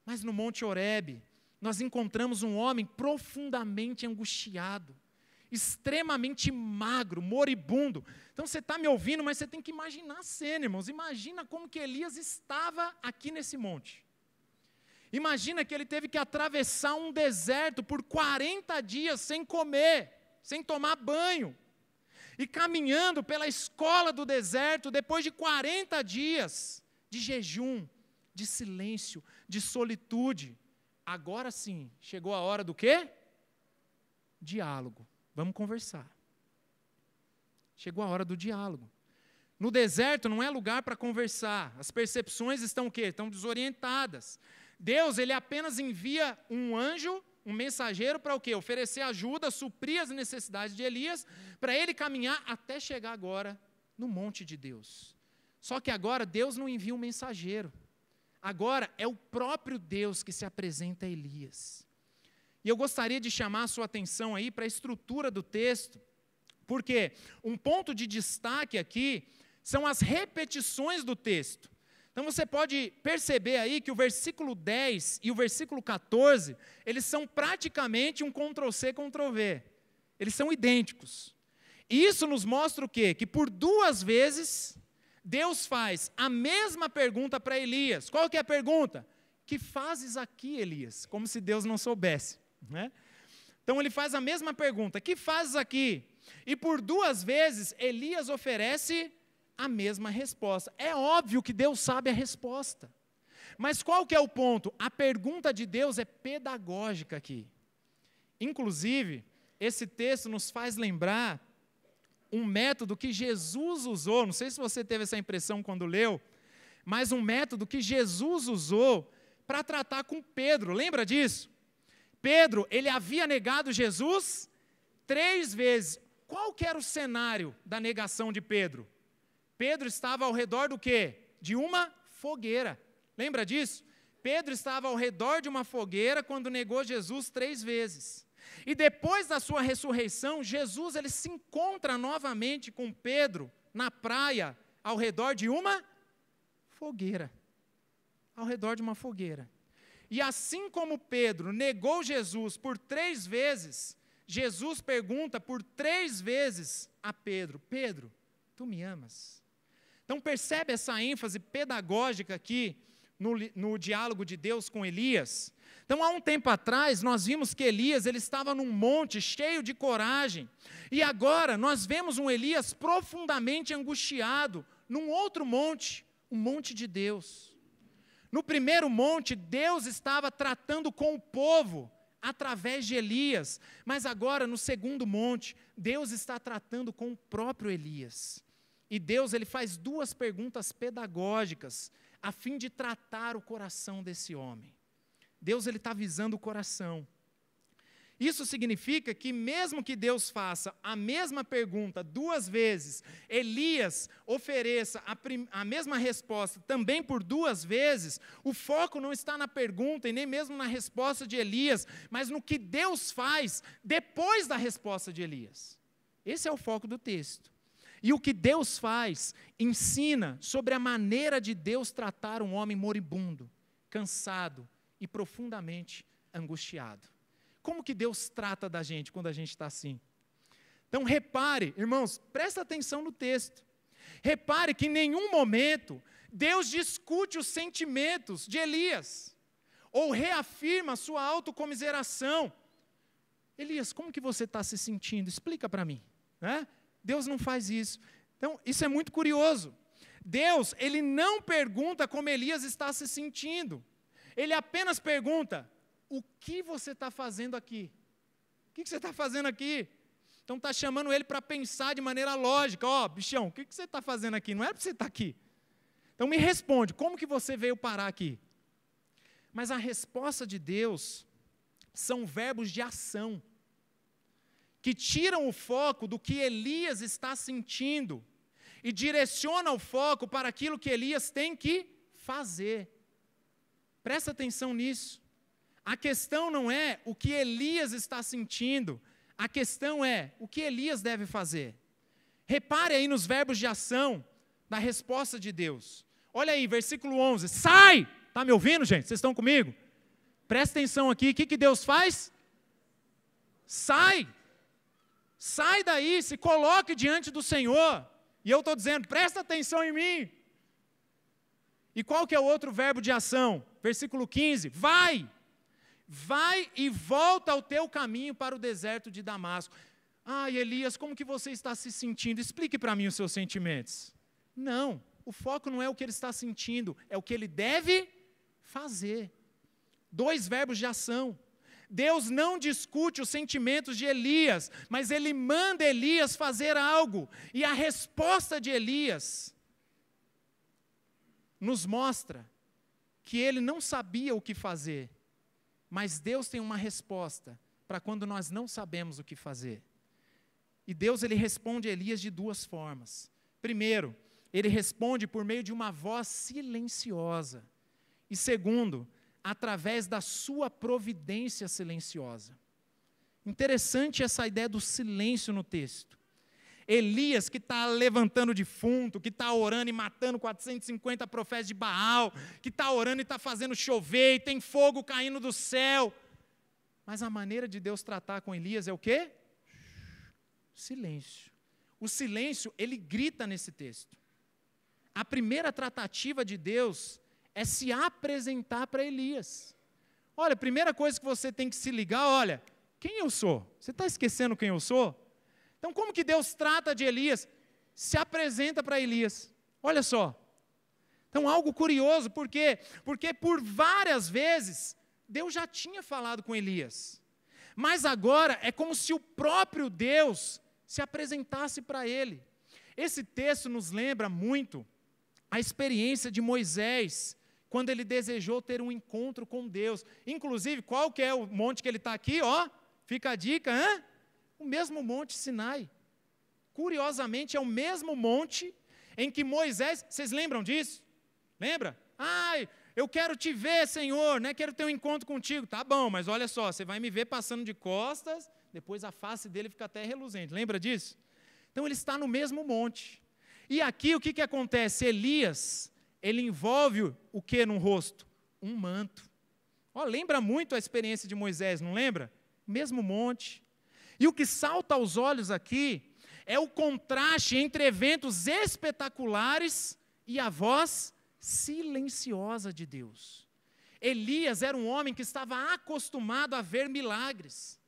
Speaker 1: Mas no Monte Horebe, nós encontramos um homem profundamente angustiado, extremamente magro, moribundo. Então você está me ouvindo, mas você tem que imaginar a cena, irmãos. Imagina como que Elias estava aqui nesse monte. Imagina que ele teve que atravessar um deserto por 40 dias sem comer, sem tomar banho. E caminhando pela escola do deserto, depois de 40 dias de jejum, de silêncio, de solitude. Agora sim, chegou a hora do quê? Diálogo. Vamos conversar. Chegou a hora do diálogo. No deserto não é lugar para conversar. As percepções estão o quê? Estão desorientadas. Deus, ele apenas envia um anjo, um mensageiro para o quê? Oferecer ajuda, suprir as necessidades de Elias, para ele caminhar até chegar agora no monte de Deus. Só que agora Deus não envia um mensageiro. Agora é o próprio Deus que se apresenta a Elias. E eu gostaria de chamar a sua atenção aí para a estrutura do texto, porque um ponto de destaque aqui são as repetições do texto. Então você pode perceber aí que o versículo 10 e o versículo 14, eles são praticamente um Ctrl-C, Ctrl-V. Eles são idênticos. E isso nos mostra o quê? Que por 2 vezes, Deus faz a mesma pergunta para Elias. Qual que é a pergunta? Que fazes aqui, Elias? Como se Deus não soubesse, né? Então ele faz a mesma pergunta, que fazes aqui? E por 2 vezes, Elias oferece a mesma resposta. É óbvio que Deus sabe a resposta. Mas qual que é o ponto? A pergunta de Deus é pedagógica aqui. Inclusive, esse texto nos faz lembrar um método que Jesus usou, não sei se você teve essa impressão quando leu, mas um método que Jesus usou para tratar com Pedro, lembra disso? Pedro, ele havia negado Jesus 3 vezes. Qual que era o cenário da negação de Pedro? Pedro estava ao redor do quê? De uma fogueira. Lembra disso? Pedro estava ao redor de uma fogueira quando negou Jesus 3 vezes. E depois da sua ressurreição, Jesus ele se encontra novamente com Pedro na praia, ao redor de uma fogueira. Ao redor de uma fogueira. E assim como Pedro negou Jesus por 3 vezes, Jesus pergunta por 3 vezes a Pedro: Pedro, tu me amas? Então percebe essa ênfase pedagógica aqui no diálogo de Deus com Elias? Então, há um tempo atrás, nós vimos que Elias ele estava num monte cheio de coragem. E agora, nós vemos um Elias profundamente angustiado num outro monte, o monte de Deus. No primeiro monte, Deus estava tratando com o povo através de Elias. Mas agora, no segundo monte, Deus está tratando com o próprio Elias. E Deus ele faz 2 perguntas pedagógicas a fim de tratar o coração desse homem. Deus ele está visando o coração. Isso significa que mesmo que Deus faça a mesma pergunta 2 vezes, Elias ofereça a mesma resposta também por 2 vezes, o foco não está na pergunta e nem mesmo na resposta de Elias, mas no que Deus faz depois da resposta de Elias. Esse é o foco do texto. E o que Deus faz ensina sobre a maneira de Deus tratar um homem moribundo, cansado e profundamente angustiado. Como que Deus trata da gente quando a gente está assim? Então repare, irmãos, presta atenção no texto. Repare que em nenhum momento Deus discute os sentimentos de Elias, ou reafirma a sua autocomiseração. Elias, como que você está se sentindo? Explica para mim, né? Deus não faz isso. Então, isso é muito curioso. Deus, ele não pergunta como Elias está se sentindo. Ele apenas pergunta: o que você está fazendo aqui? O que você está fazendo aqui? Então está chamando ele para pensar de maneira lógica. Ó, bichão, o que você está fazendo aqui? Não era para você estar aqui. Então me responde, como que você veio parar aqui? Mas a resposta de Deus são verbos de ação, que tiram o foco do que Elias está sentindo e direcionam o foco para aquilo que Elias tem que fazer. Presta atenção nisso. A questão não é o que Elias está sentindo, a questão é o que Elias deve fazer. Repare aí nos verbos de ação da resposta de Deus. Olha aí, versículo 11, sai! Está me ouvindo, gente? Vocês estão comigo? Presta atenção aqui, o que Deus faz? Sai! Sai daí, se coloque diante do Senhor. E eu estou dizendo, presta atenção em mim. E qual que é o outro verbo de ação? Versículo 15, vai! Vai e volta ao teu caminho para o deserto de Damasco. Ah, Elias, como que você está se sentindo? Explique para mim os seus sentimentos. Não, o foco não é o que ele está sentindo, é o que ele deve fazer. 2 verbos de ação. Deus não discute os sentimentos de Elias, mas ele manda Elias fazer algo. E a resposta de Elias nos mostra que ele não sabia o que fazer, mas Deus tem uma resposta para quando nós não sabemos o que fazer. E Deus ele responde a Elias de 2 formas. Primeiro, ele responde por meio de uma voz silenciosa. E segundo, através da sua providência silenciosa. Interessante essa ideia do silêncio no texto. Elias, que está levantando defunto, que está orando e matando 450 profetas de Baal, que está orando e está fazendo chover, e tem fogo caindo do céu. Mas a maneira de Deus tratar com Elias é o quê? Silêncio. O silêncio, ele grita nesse texto. A primeira tratativa de Deus é se apresentar para Elias. Olha, a primeira coisa que você tem que se ligar, olha, quem eu sou? Você está esquecendo quem eu sou? Então, como que Deus trata de Elias? Se apresenta para Elias. Olha só. Então, algo curioso, por quê? Porque por várias vezes, Deus já tinha falado com Elias. Mas agora, é como se o próprio Deus se apresentasse para ele. Esse texto nos lembra muito a experiência de Moisés, quando ele desejou ter um encontro com Deus. Inclusive, qual que é o monte que ele está aqui? Ó, fica a dica, hein? O mesmo monte Sinai. Curiosamente, é o mesmo monte em que Moisés, vocês lembram disso? Lembra? Ai, eu quero te ver, Senhor, né? Quero ter um encontro contigo. Tá bom, mas olha só, você vai me ver passando de costas, depois a face dele fica até reluzente. Lembra disso? Então, ele está no mesmo monte. E aqui, o que acontece? Elias, ele envolve o que no rosto? Um manto. Ó, lembra muito a experiência de Moisés, não lembra? Mesmo monte. E o que salta aos olhos aqui é o contraste entre eventos espetaculares e a voz silenciosa de Deus. Elias era um homem que estava acostumado a ver milagres,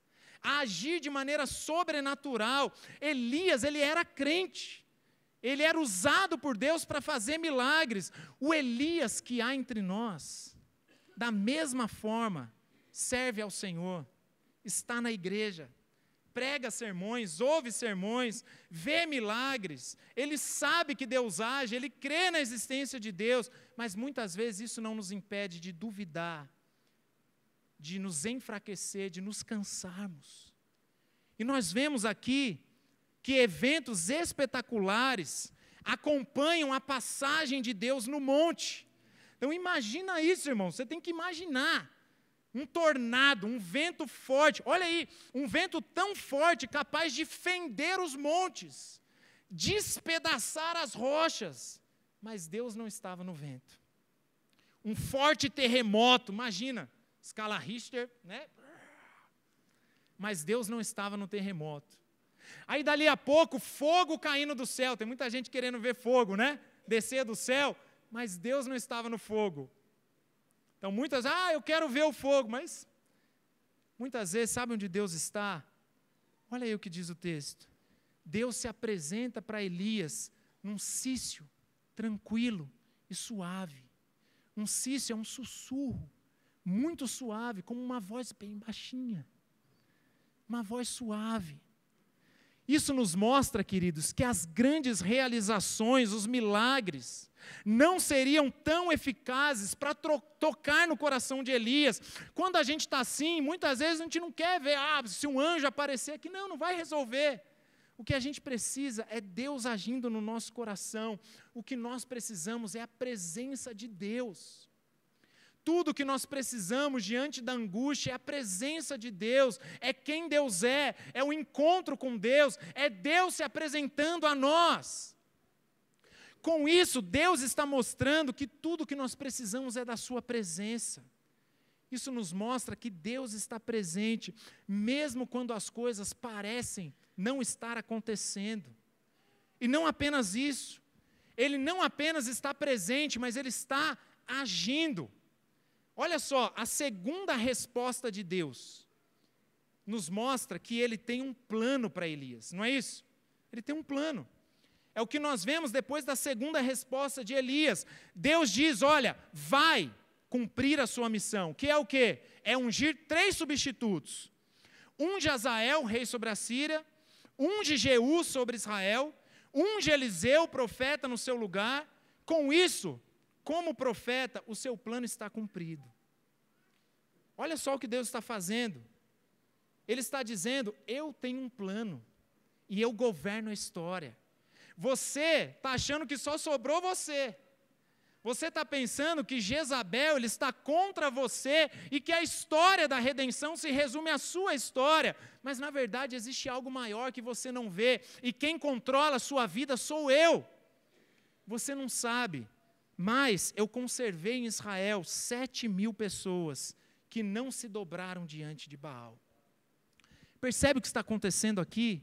Speaker 1: a agir de maneira sobrenatural. Elias, ele era crente. Ele era usado por Deus para fazer milagres. O Elias que há entre nós, da mesma forma, serve ao Senhor, está na igreja, prega sermões, ouve sermões, vê milagres, ele sabe que Deus age, ele crê na existência de Deus, mas muitas vezes isso não nos impede de duvidar, de nos enfraquecer, de nos cansarmos. E nós vemos aqui que eventos espetaculares acompanham a passagem de Deus no monte. Então imagina isso, irmão, você tem que imaginar um tornado, um vento forte, olha aí, um vento tão forte capaz de fender os montes, despedaçar as rochas, mas Deus não estava no vento. Um forte terremoto, imagina, escala Richter, né? Mas Deus não estava no terremoto. Aí dali a pouco, fogo caindo do céu, tem muita gente querendo ver fogo, né? Descer do céu, mas Deus não estava no fogo. Então muitas, eu quero ver o fogo, mas muitas vezes, sabe onde Deus está? Olha aí o que diz o texto. Deus se apresenta para Elias num cício tranquilo e suave. Um cício é um sussurro, muito suave, como uma voz bem baixinha. Uma voz suave. Isso nos mostra, queridos, que as grandes realizações, os milagres, não seriam tão eficazes para tocar no coração de Elias. Quando a gente está assim, muitas vezes a gente não quer ver, se um anjo aparecer aqui, não vai resolver. O que a gente precisa é Deus agindo no nosso coração. O que nós precisamos é a presença de Deus. Tudo que nós precisamos diante da angústia é a presença de Deus, é quem Deus é o encontro com Deus, é Deus se apresentando a nós. Com isso, Deus está mostrando que tudo que nós precisamos é da sua presença. Isso nos mostra que Deus está presente, mesmo quando as coisas parecem não estar acontecendo. E não apenas isso, Ele não apenas está presente, mas Ele está agindo. Olha só, a segunda resposta de Deus nos mostra que Ele tem um plano para Elias, não é isso? Ele tem um plano. É o que nós vemos depois da segunda resposta de Elias. Deus diz, olha, vai cumprir a sua missão, que é o quê? É ungir 3 substitutos. Unge Azael, rei sobre a Síria, unge Jeú sobre Israel, unge Eliseu, profeta, no seu lugar. Com isso, como profeta, o seu plano está cumprido. Olha só o que Deus está fazendo. Ele está dizendo, eu tenho um plano, e eu governo a história. Você está achando que só sobrou você. Você está pensando que Jezabel ele está contra você e que a história da redenção se resume à sua história. Mas, na verdade, existe algo maior que você não vê. E quem controla a sua vida sou eu. Você não sabe, mas eu conservei em Israel 7.000 pessoas que não se dobraram diante de Baal. Percebe o que está acontecendo aqui?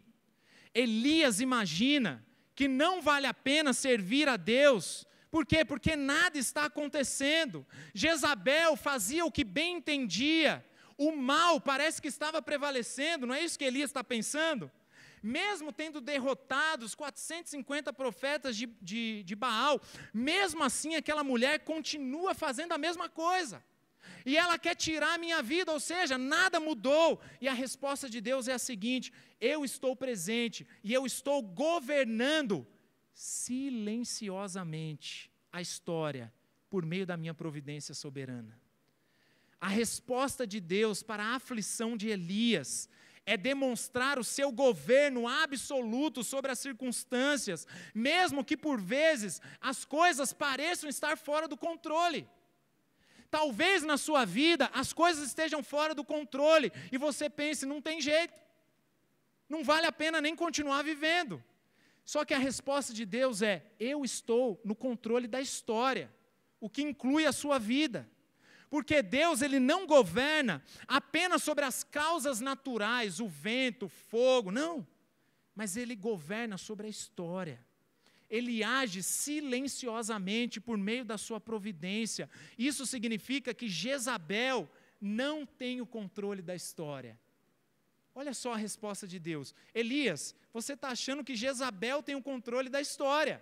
Speaker 1: Elias imagina que não vale a pena servir a Deus. Por quê? Porque nada está acontecendo. Jezabel fazia o que bem entendia. O mal parece que estava prevalecendo, não é isso que Elias está pensando? Mesmo tendo derrotado os 450 profetas de Baal, mesmo assim aquela mulher continua fazendo a mesma coisa. E ela quer tirar a minha vida, ou seja, nada mudou. E a resposta de Deus é a seguinte: eu estou presente e eu estou governando silenciosamente a história por meio da minha providência soberana. A resposta de Deus para a aflição de Elias é demonstrar o seu governo absoluto sobre as circunstâncias, mesmo que por vezes as coisas pareçam estar fora do controle. Talvez na sua vida as coisas estejam fora do controle e você pense, não tem jeito, não vale a pena nem continuar vivendo. Só que a resposta de Deus é: eu estou no controle da história, o que inclui a sua vida. Porque Deus, Ele não governa apenas sobre as causas naturais, o vento, o fogo, não. Mas Ele governa sobre a história. Ele age silenciosamente por meio da sua providência. Isso significa que Jezabel não tem o controle da história. Olha só a resposta de Deus. Elias, você está achando que Jezabel tem o controle da história.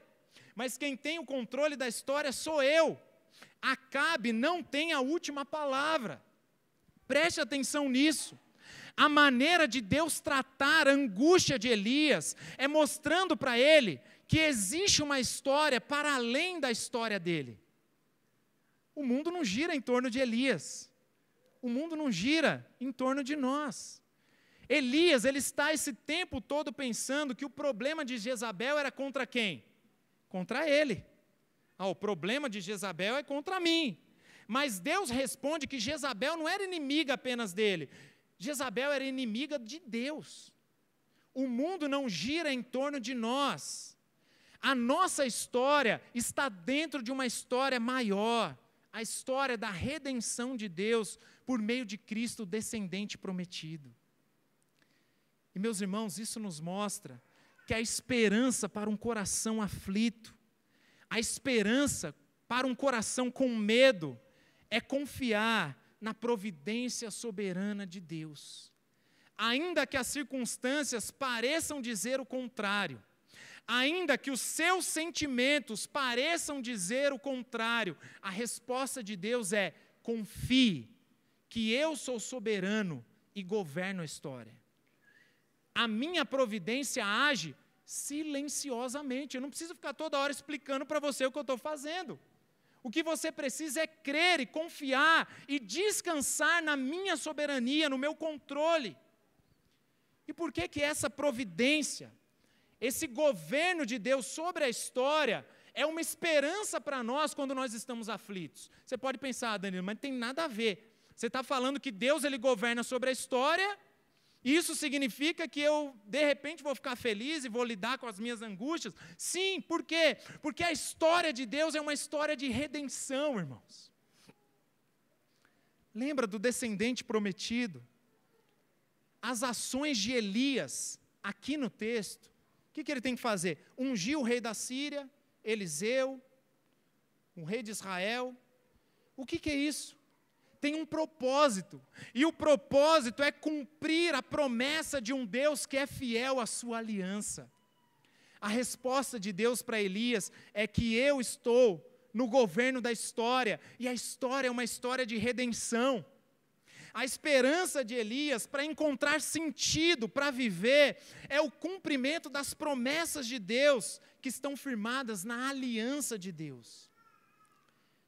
Speaker 1: Mas quem tem o controle da história sou eu. Acabe não tem a última palavra. Preste atenção nisso. A maneira de Deus tratar a angústia de Elias é mostrando para ele que existe uma história para além da história dele. O mundo não gira em torno de Elias. O mundo não gira em torno de nós. Elias, ele está esse tempo todo pensando que o problema de Jezabel era contra quem? Contra ele. O problema de Jezabel é contra mim. Mas Deus responde que Jezabel não era inimiga apenas dele. Jezabel era inimiga de Deus. O mundo não gira em torno de nós. A nossa história está dentro de uma história maior. A história da redenção de Deus por meio de Cristo, o descendente prometido. E meus irmãos, isso nos mostra que a esperança para um coração aflito, a esperança para um coração com medo, é confiar na providência soberana de Deus. Ainda que as circunstâncias pareçam dizer o contrário, ainda que os seus sentimentos pareçam dizer o contrário, a resposta de Deus é: confie que eu sou soberano e governo a história. A minha providência age silenciosamente. Eu não preciso ficar toda hora explicando para você o que eu estou fazendo. O que você precisa é crer e confiar e descansar na minha soberania, no meu controle. E por que essa providência, esse governo de Deus sobre a história, é uma esperança para nós quando nós estamos aflitos? Você pode pensar, Danilo, mas não tem nada a ver. Você está falando que Deus, Ele governa sobre a história. Isso significa que eu, de repente, vou ficar feliz e vou lidar com as minhas angústias? Sim, por quê? Porque a história de Deus é uma história de redenção, irmãos. Lembra do descendente prometido? As ações de Elias, aqui no texto, o que ele tem que fazer? Ungir o rei da Síria, Eliseu, o rei de Israel. O que é isso? Tem um propósito, e o propósito é cumprir a promessa de um Deus que é fiel à sua aliança. A resposta de Deus para Elias é que eu estou no governo da história, e a história é uma história de redenção. A esperança de Elias para encontrar sentido, para viver, é o cumprimento das promessas de Deus que estão firmadas na aliança de Deus.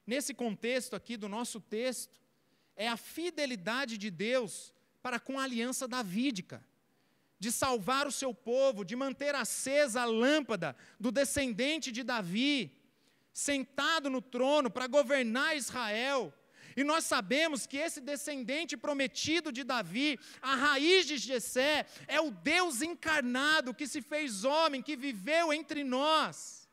Speaker 1: Nesse contexto aqui do nosso texto, é a fidelidade de Deus para com a aliança davídica, de salvar o seu povo, de manter acesa a lâmpada do descendente de Davi, sentado no trono para governar Israel. E nós sabemos que esse descendente prometido de Davi, a raiz de Jessé, é o Deus encarnado que se fez homem, que viveu entre nós.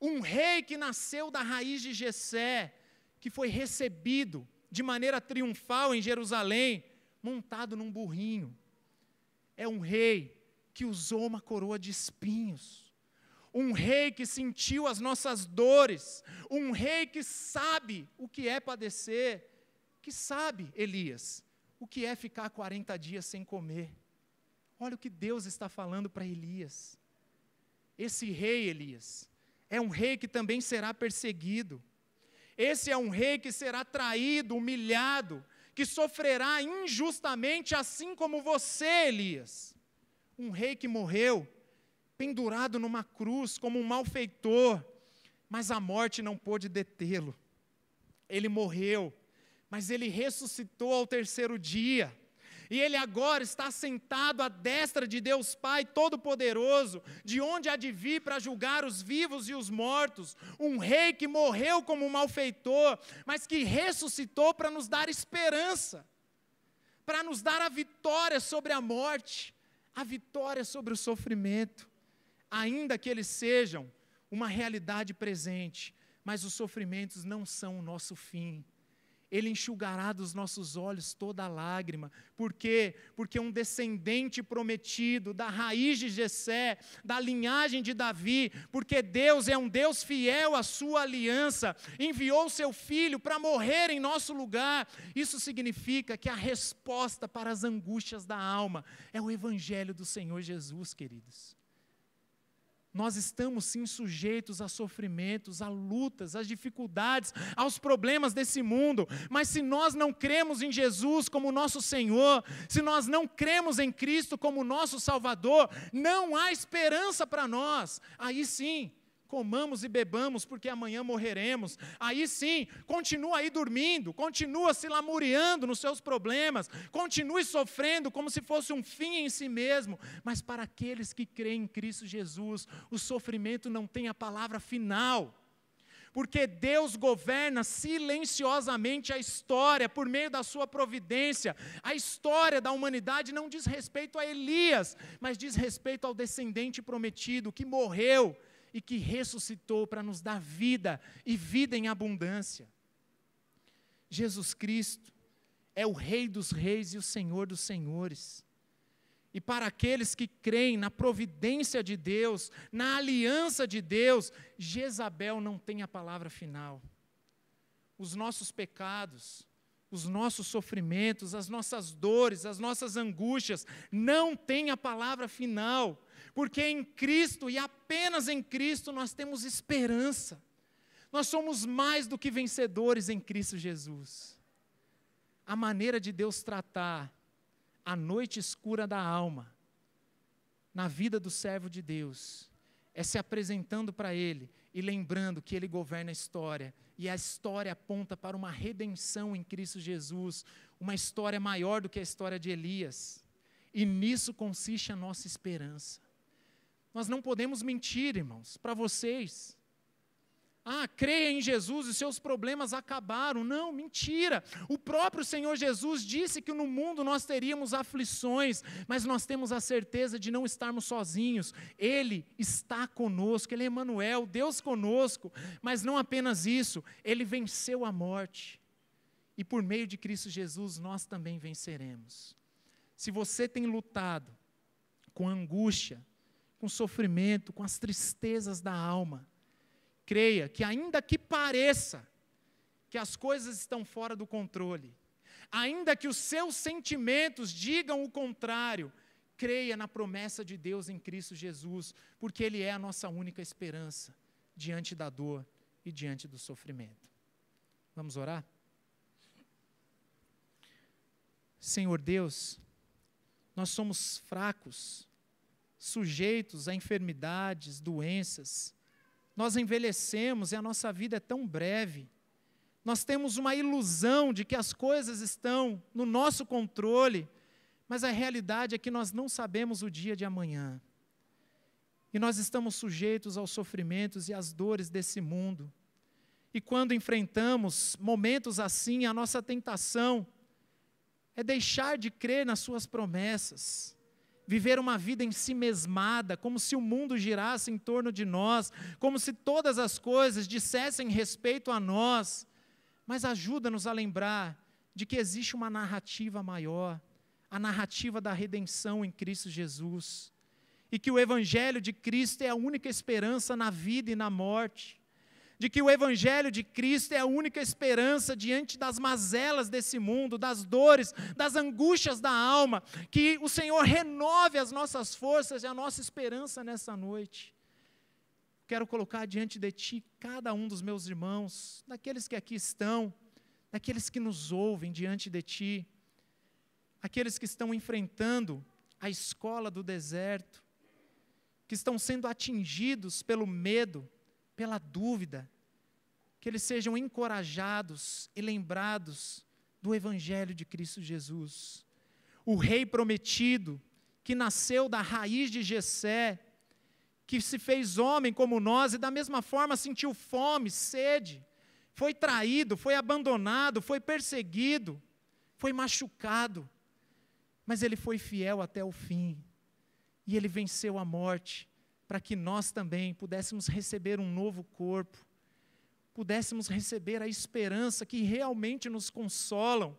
Speaker 1: Um rei que nasceu da raiz de Jessé, que foi recebido de maneira triunfal em Jerusalém, montado num burrinho. É um rei que usou uma coroa de espinhos, um rei que sentiu as nossas dores, um rei que sabe o que é padecer, que sabe, Elias, o que é ficar 40 dias sem comer. Olha o que Deus está falando para Elias. Esse rei, Elias, é um rei que também será perseguido. Esse é um rei que será traído, humilhado, que sofrerá injustamente, assim como você, Elias. Um rei que morreu pendurado numa cruz como um malfeitor, mas a morte não pôde detê-lo. Ele morreu, mas ele ressuscitou ao terceiro dia. E ele agora está sentado à destra de Deus Pai Todo-Poderoso, de onde há de vir para julgar os vivos e os mortos. Um rei que morreu como um malfeitor, mas que ressuscitou para nos dar esperança, para nos dar a vitória sobre a morte, a vitória sobre o sofrimento. Ainda que eles sejam uma realidade presente, mas os sofrimentos não são o nosso fim. Ele enxugará dos nossos olhos toda lágrima. Por quê? Porque um descendente prometido, da raiz de Jessé, da linhagem de Davi, porque Deus é um Deus fiel à sua aliança, enviou o seu Filho para morrer em nosso lugar. Isso significa que a resposta para as angústias da alma é o Evangelho do Senhor Jesus, queridos. Nós estamos sim sujeitos a sofrimentos, a lutas, às dificuldades, aos problemas desse mundo, mas se nós não cremos em Jesus como nosso Senhor, se nós não cremos em Cristo como nosso Salvador, não há esperança para nós. Aí sim, comamos e bebamos porque amanhã morreremos. Aí sim, continua aí dormindo, continua se lamuriando nos seus problemas, continue sofrendo como se fosse um fim em si mesmo, mas para aqueles que creem em Cristo Jesus, o sofrimento não tem a palavra final, porque Deus governa silenciosamente a história por meio da sua providência. A história da humanidade não diz respeito a Elias, mas diz respeito ao descendente prometido que morreu e que ressuscitou para nos dar vida, e vida em abundância. Jesus Cristo é o Rei dos Reis e o Senhor dos Senhores. E para aqueles que creem na providência de Deus, na aliança de Deus, Jezabel não tem a palavra final. Os nossos pecados, os nossos sofrimentos, as nossas dores, as nossas angústias, não têm a palavra final. Porque em Cristo e apenas em Cristo nós temos esperança. Nós somos mais do que vencedores em Cristo Jesus. A maneira de Deus tratar a noite escura da alma, na vida do servo de Deus, é se apresentando para Ele e lembrando que Ele governa a história. E a história aponta para uma redenção em Cristo Jesus, uma história maior do que a história de Elias. E nisso consiste a nossa esperança. Nós não podemos mentir, irmãos, para vocês. Creia em Jesus e seus problemas acabaram. Não, mentira. O próprio Senhor Jesus disse que no mundo nós teríamos aflições, mas nós temos a certeza de não estarmos sozinhos. Ele está conosco, Ele é Emanuel, Deus conosco. Mas não apenas isso, Ele venceu a morte. E por meio de Cristo Jesus nós também venceremos. Se você tem lutado com angústia, com sofrimento, com as tristezas da alma, creia que ainda que pareça que as coisas estão fora do controle, ainda que os seus sentimentos digam o contrário, creia na promessa de Deus em Cristo Jesus, porque Ele é a nossa única esperança diante da dor e diante do sofrimento. Vamos orar? Senhor Deus, nós somos fracos, sujeitos a enfermidades, doenças. Nós envelhecemos e a nossa vida é tão breve. Nós temos uma ilusão de que as coisas estão no nosso controle, mas a realidade é que nós não sabemos o dia de amanhã. E nós estamos sujeitos aos sofrimentos e às dores desse mundo. E quando enfrentamos momentos assim, a nossa tentação é deixar de crer nas suas promessas, viver uma vida em si mesmada, como se o mundo girasse em torno de nós, como se todas as coisas dissessem respeito a nós. Mas ajuda-nos a lembrar de que existe uma narrativa maior, a narrativa da redenção em Cristo Jesus. e que o Evangelho de Cristo é a única esperança na vida e na morte, de que o Evangelho de Cristo é a única esperança diante das mazelas desse mundo, das dores, das angústias da alma, que o Senhor renove as nossas forças e a nossa esperança nessa noite. Quero colocar diante de Ti cada um dos meus irmãos, daqueles que aqui estão, daqueles que nos ouvem diante de Ti, aqueles que estão enfrentando a escola do deserto, que estão sendo atingidos pelo medo, pela dúvida, que eles sejam encorajados e lembrados do Evangelho de Cristo Jesus. O Rei prometido, que nasceu da raiz de Jessé, que se fez homem como nós e da mesma forma sentiu fome, sede, foi traído, foi abandonado, foi perseguido, foi machucado, mas ele foi fiel até o fim, e ele venceu a morte, para que nós também pudéssemos receber um novo corpo, pudéssemos receber a esperança que realmente nos consolam.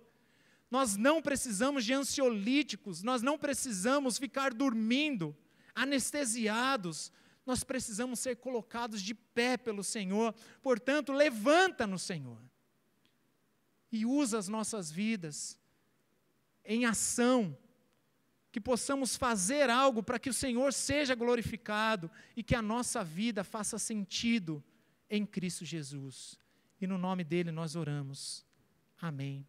Speaker 1: Nós não precisamos de ansiolíticos, nós não precisamos ficar dormindo, anestesiados, nós precisamos ser colocados de pé pelo Senhor. Portanto, levanta-nos, Senhor, e usa as nossas vidas em ação, que possamos fazer algo para que o Senhor seja glorificado e que a nossa vida faça sentido em Cristo Jesus. E no nome dele nós oramos. Amém.